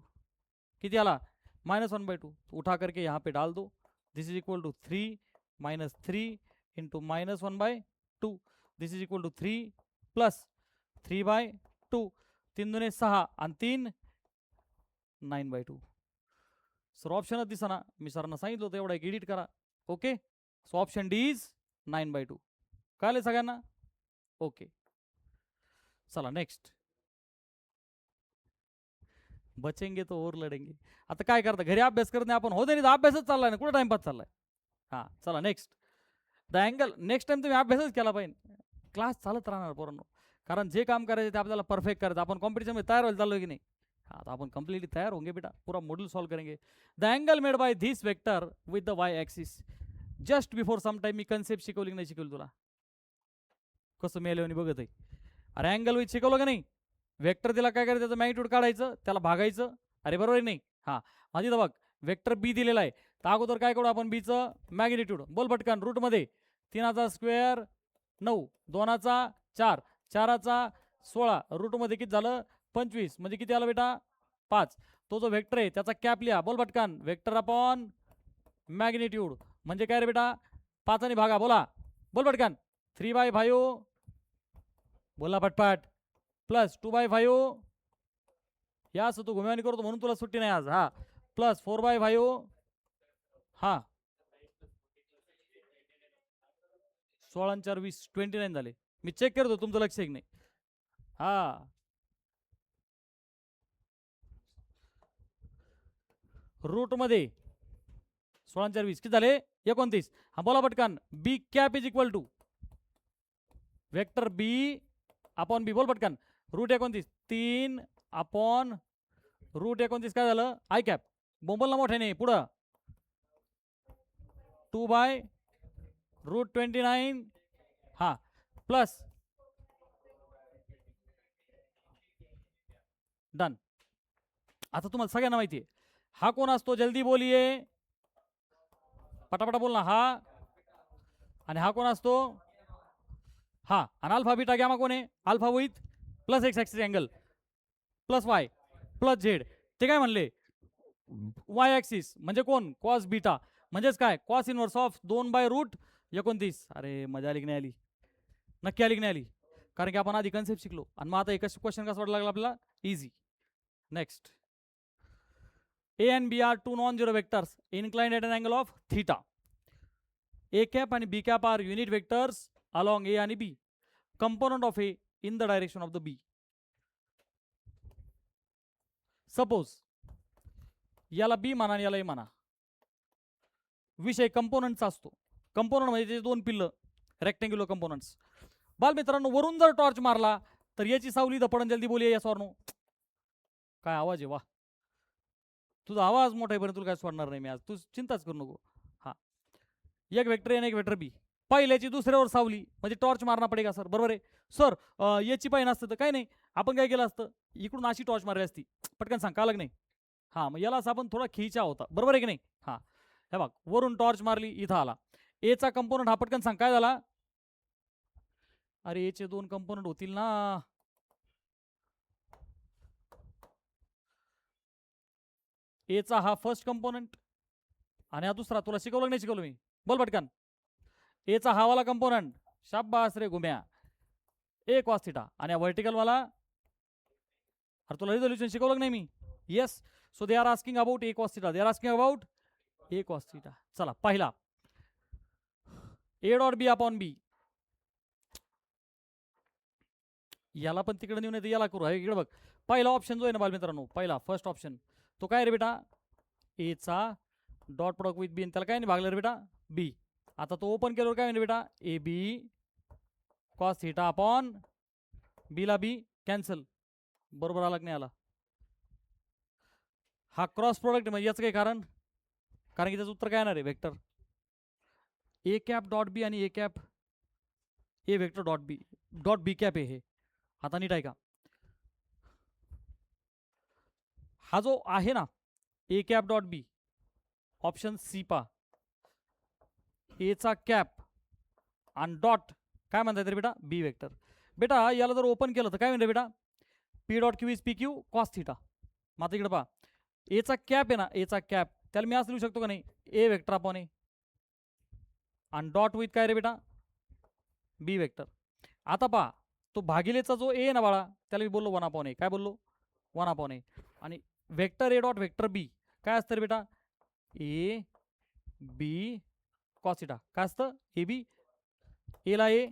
किती आला -1/2 उठा करके यहाँ पे डाल दो this is equal to 3 -3 into -1/2 this is equal to 3 plus 3/2 3 दुने 6 आणि 3 9/2 सर ऑप्शनच दिसना मी सरांना सांगितलं होतं एवढा एक एडिट करा okay so option D is 9/2 कळले सगळ्यांना ओके चला नेक्स्ट बचेंगे तो और लढेंगे आता काय करता घरी अभ्यास करत नाही आपण होते नाही तर अभ्यासच चाललाय ना कुठं टाइमपास चाललाय हा चला next the angle next time तुम्ही अभ्यासच केला पाहिजे क्लास चालत राहणार पोरांनो कारण जे काम करायचे ते आपल्याला परफेक्ट करायचं आपण कॉम्पिटिशन मध्ये तयार व्हायला चाललो की नाही हाँ तो अपन कंप्लीटली तैयार होंगे बेटा पूरा मॉड्यूल सॉल्व करेंगे the angle made by this vector with the Y axis just before some time मी कन्सेप्ट शिकवली नाही शिकवली तुला कसं मेल्याने बघत आहे अरे अँगल विथ शिकवलं का नाही वेक्टर दिला काय करायचं त्याचं मॅग्निट्यूड काढायचं त्याला भागायचं अरे बरोबर आहे नाही हां माझी तर बघ वेक्टर बी दिलेला आहे तर अगोदर काय करू आपण बीचं मॅग्निट्यूड बोल पटकन रूटमध्ये 3चा स्क्वेअर 9 2चा 4 4चा 16 रूटमध्ये किती झालं 25 म्हणजे किती आला बेटा 5 तो जो वेक्टर आहे त्याचा कॅप लिहा बोल पटकन वेक्टर अपॉन मॅग्निट्यूड म्हणजे काय रे बेटा 5 आणि भागा बोला बोल पटकन 3/5 बोला पटपट प्लस 2/5 या असं तू घुमेवानी करतो म्हणून तुला सुट्टी नाही आज. हा प्लस 4/5 हा 16 आणि 4 20 29 झाले. मी चेक करतो तुमचं लक्ष आहे की नाही. हा रूट मध्ये 16 आणि 4 20 किती झाले 29. हा बोला पटकन b cap is equal to vector b upon b. बोल पटकन रूट 29 3 अपॉन रूट 29 काय झालं आय कॅप. बोंबलला मोठ्याने पुढं 2/√29 हा प्लस डन. आता तुम्हाला सगळ्यांना माहिती आहे हा कोण असतो जल्दी बोलिये पटापटा बोल ना. हा आणि हा कोण असतो हा. आणि अल्फा बीटा गॅमा कोण आहे alpha with plus x axis angle plus y plus Z. ते काय म्हणले वाय ॲक्सिस म्हणजे कोण कॉस बीटा म्हणजेच काय कॉस इनवर्स ऑफ 2/√29. अरे मजा आली की नाही आली नक्की आली की नाही आली कारण की आपण आधी कन्सेप्ट शिकलो आणि मग आता एक क्वेश्चन कसा वाटला लागला आपल्याला easy. Next A and B are two non-zero vectors inclined at an angle of theta. A cap and B cap are unit vectors along A and B. Component of A in the direction of the B. Suppose याला B म्हणा आणि याला A म्हणा. विषय कंपोनंटचा असतो. Component म्हणजे ते दोन पिल्ल रेक्टेंग्युलर कंपोनंट्स. बालमित्रांनो वरून जर टॉर्च मारला तर याची सावली दपडन जल्दी बोलिये या सॉर्नो. काय आवाज आहे वा. तुझा आवाज मोठा आहे तुला काय सोडणार नाही मी आज. तू चिंताच करू नको. हा एक वेक्टर आणि एक वेक्टर बी पहिल्याची दुसऱ्यावर सावली म्हणजे टॉर्च मारणं पडेगा सर. बरोबर आहे सर. याची पाहिजे नसतं तर काय नाही आपण काय केलं असतं इकडून अशी टॉर्च मारली असती. पटकन सांग का नाही. हा मग याला आपण थोडा खिचा होता. बरोबर आहे की नाही. हा हे बघ वरून टॉर्च मारली इथं आला. एचा कंपोनंट हा पटकन सांग काय झाला. अरे एचे दोन कंपोनंट होतील ना. एचा हा फर्स्ट कंपोनंट आणि हा दुसरा. तुला शिकवलं नाही शिकवलं मी बोल पटकन. एचा हा वाला कंपोनंट शाबास रे घुम्या ए कॉस थिटा आणि व्हर्टिकल वाला अरे तुला रिझोल्यूशन शिकवलं नाही मी. Yes so they are asking about A cos theta. They are asking about A cos theta. चला पहिला ए डॉट बी अपॉन बी. याला पण तिकडे नेऊन येते याला करू. इकडे बघ पहिला ऑप्शन जो आहे ना बालमित्रांनो पहिला फर्स्ट ऑप्शन तो काय रे बेटा एचा डॉट प्रोडक्ट विथ बी. त्याला काय नाही भागलं रे बेटा बी. आता तो ओपन केल्यावर काय म्हणजे बेटा A B cos theta upon बीला बी कॅन्सल. बरोबर आला की नाही आला. हा क्रॉस प्रोडक्ट म्हणजे याचं काही कारण की त्याचं उत्तर काय येणार आहे vector A cap dot B आणि A cap A vector dot B cap आहे हे. आता नीट आहे का हा जो आहे ना A cap dot B option C पा एचा कॅप आणि डॉट काय म्हणता येते बेटा बी वेक्टर. बेटा याला जर ओपन केलं तर काय म्हणते बेटा P dot q is p q cos theta. मग आता इकडे पहा एचा कॅप आहे ना एचा कॅप त्याला मी असं लिहू शकतो का नाही ए वेक्टर अपॉन ए आणि डॉट विथ काय रे बेटा बी वेक्टर. आता पहा तो भागिलेचा जो ए ना बाळा त्याला मी बोललो 1 अपॉन ए. काय बोललो 1 अपॉन ए. आणि वेक्टर ए डॉट वेक्टर बी काय असतं रे बेटा ए बी कॉस थिटा. काय असतं ए बी एला ए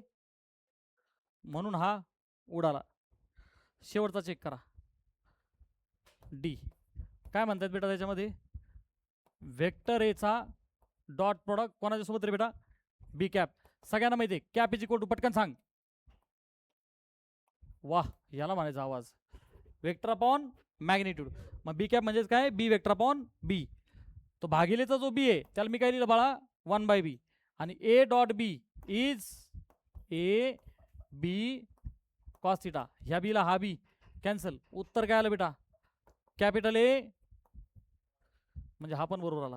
म्हणून हा उडाला. शेवटचा चेक करा डी काय म्हणतात बेटा त्याच्यामध्ये वेक्टर एचा डॉट प्रोडक्ट कोणाच्या सोबत रे बेटा बी कॅप. सगळ्यांना माहिती आहे कॅप इज इक्वल टू पटकन सांग. वाह याला म्हणायचा आवाज वेक्टर अपॉन मॅग्निट्यूड. मग बी कॅप म्हणजेच काय बी वेक्टर अपॉन बी. तो भागिलेचा जो बी आहे त्याला मी काय लिहिलं बाळा 1/b आणि A dot B is A B cos theta. ह्या बीला हा बी कॅन्सल. उत्तर काय आलं बेटा कॅपिटल ए म्हणजे हा पण बरोबर आला.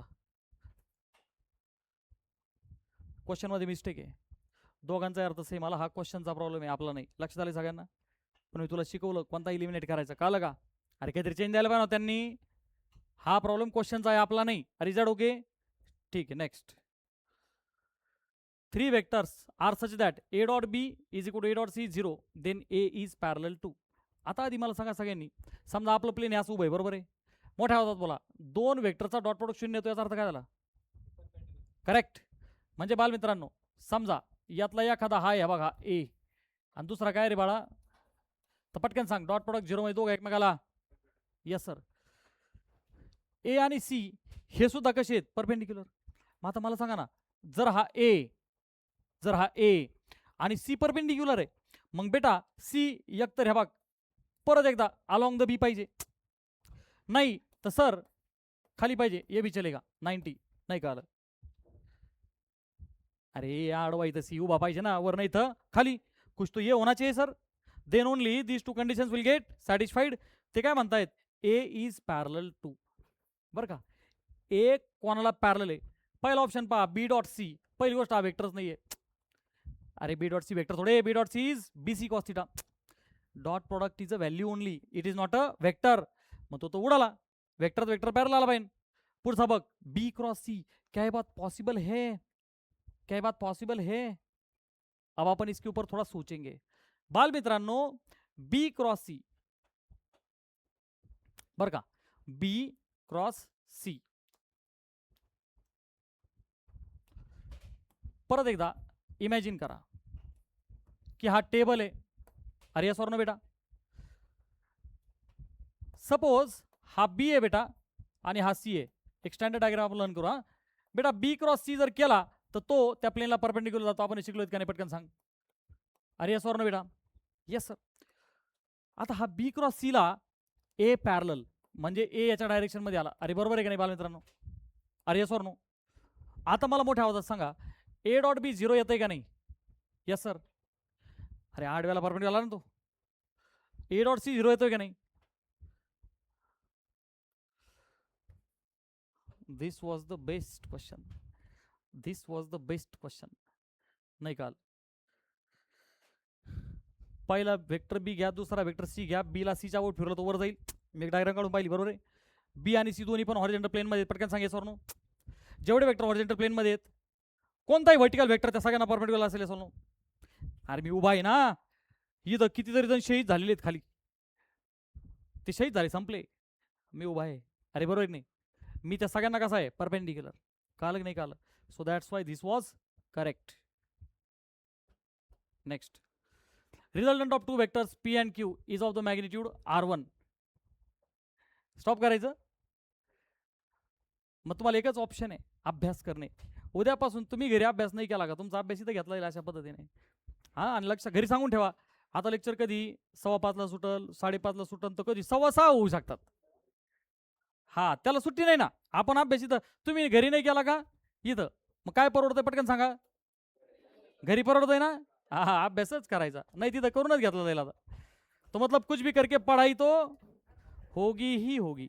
क्वेश्चन मध्ये मिस्टेक आहे दोघांचा अर्थ सेम आला. हा क्वेश्चनचा प्रॉब्लेम आहे आपला नाही. लक्षात आले सगळ्यांना. पण मी तुला शिकवलं कोणता इलिमिनेट करायचा कळलं का. अरे काहीतरी चेंज द्यायला पाहिजे त्यांनी. हा प्रॉब्लेम क्वेश्चनचा आहे आपला नाही. रिझल्ट ओके ठीक आहे. Next 3 vectors are such that a dot b is equal to a dot c is 0, then a is parallel to. आता आधी मला सांगा सगळ्यांनी, समजा आपलं प्लेन याच उभं आहे, बरोबर आहे, मोठ्या आवाजात बोला, 2 वेक्टरचा डॉट प्रोडक्ट 0 येतो, याचा अर्थ काय झाला? करेक्ट. म्हणजे बालमित्रांनो समजा यातला एखादा हा आहे बघा ए, आणि दुसरा काय रे बाळा, तर पटकन सांग, डॉट प्रोडक्ट 0 मध्ये दोघं एकमेकाला, यस सर. ए आणि सी हे सुद्धा कसे आहेत? परपेंडिक्युलर. मग आता मला सांगा ना, जर हा ए आणि सी परपेंडिक्युलर आहे, मग बेटा सी एकतर ह्या बघ परत एकदा अलॉंग द बी पाहिजे, नाही तर सर खाली पाहिजे, ये भी चलेगा 90. नाही का आलं? अरे आडवा इथं सी उभा पाहिजे ना, वर नाही तर खाली, कुछ तो ये होना चाहिए sir, then only these two conditions will get satisfied. ते काय म्हणतायत? A is parallel to. बरं का, ए कोणाला पॅरलल आहे? पहिला ऑप्शन पहा, बी डॉट सी. पहिली गोष्ट हा वेक्टरच नाहीये. अरे बी डॉट सी वेक्टर थोडे, B dot C is B C cos theta. Dot product is a value only, it is not a vector. मग तो उडाला, वेक्टर पॅरलल आला पाहिजे. पुढचा बघ, बी क्रॉस सी. क्या ये बात पॉसिबल है? क्या ये बात पॉसिबल है? अब अपन इसके ऊपर थोड़ा सोचेंगे. बाल मित्रांनो, बी क्रॉस सी, बर का, बी क्रॉस सी. परत एकदा इमॅजिन करा की हा टेबल आहे. अरे यस और नो बेटा? सपोज हा बी आहे बेटा आणि हा सी आहे. एक स्टँडर्ड डायग्राम आपण लर्न करू. हा बेटा, बी क्रॉस सी जर केला तर तो त्या प्लेनला परपेंडिक्युलर जातो. आपण शिकलोय का नाही? पटकन सांग. अरे यस और नो बेटा? Yes sir. आता हा बी क्रॉस सी ला ए पॅरलल, म्हणजे ए याच्या डायरेक्शन मध्ये आला. अरे बरोबर आहे का नाही बालमित्रांनो? अरे यस और नो? आता मला मोठ्या आवाजात सांगा, ए डॉट बी 0 येतंय का नाही? Yes sir. अरे 8 वेळा परपेंडिक्युलर आला ना तो. ए डॉट सी 0 येतोय का नाही? This was the best question. This was the best question. नाही का? पहिला वेक्टर बी घ्या, दुसरा वेक्टर सी घ्या, बी ला सी च्या वर फिरवलं तो वर जाईल. मी एक डायग्राम काढून पाहिली, बरोबर आहे. बी आणि सी दोन्ही पण हॉरिझॉन्टल प्लेन मध्ये. पटकन सांगायचं सर नो, जेवढे वेक्टर हॉरिझॉन्टल प्लेन मध्ये आहेत, कोणताही व्हर्टिकल वेक्टर त्या सगळ्यांना परपेंडिक्युलर असेल सर नो. अरे मी उभा आहे ना इथं, कितीतरी जण शहीद झालेले आहेत खाली, ते शहीद झाले, संपले, मी उभा आहे. अरे बरोबर नाही? मी त्या सगळ्यांना कसा आहे? परपेंडिक्युलर. कळलं की नाही कळलं? So that's why this was correct. Next, resultant of 2 vectors P and Q is of the magnitude R1. Stop करायचं. मग तुम्हाला एकच ऑप्शन आहे, अभ्यास करणे. उद्यापासून तुम्ही घरी अभ्यास नाही केला का, तुमचा अभ्यास इथं घेतला जाईल अशा पद्धतीने. हा, आणि लक्ष घरी सांगून ठेवा, आता लेक्चर कधी 5:15 सुटल, 5:30 सुटल, तर कधी 6:15 होऊ शकतात. हा, त्याला सुट्टी नाही ना. आपण अभ्यास इथं, तुम्ही घरी नाही केला का इथं, मग काय परवडतंय? पटकन सांगा. घरी परवडतंय ना? हा हा, अभ्यासच करायचा नाही, तिथं करूनच घेतला जाईल. आता तो मतलब कुछ भी करके पढ़ाई तो होगी ही होगी.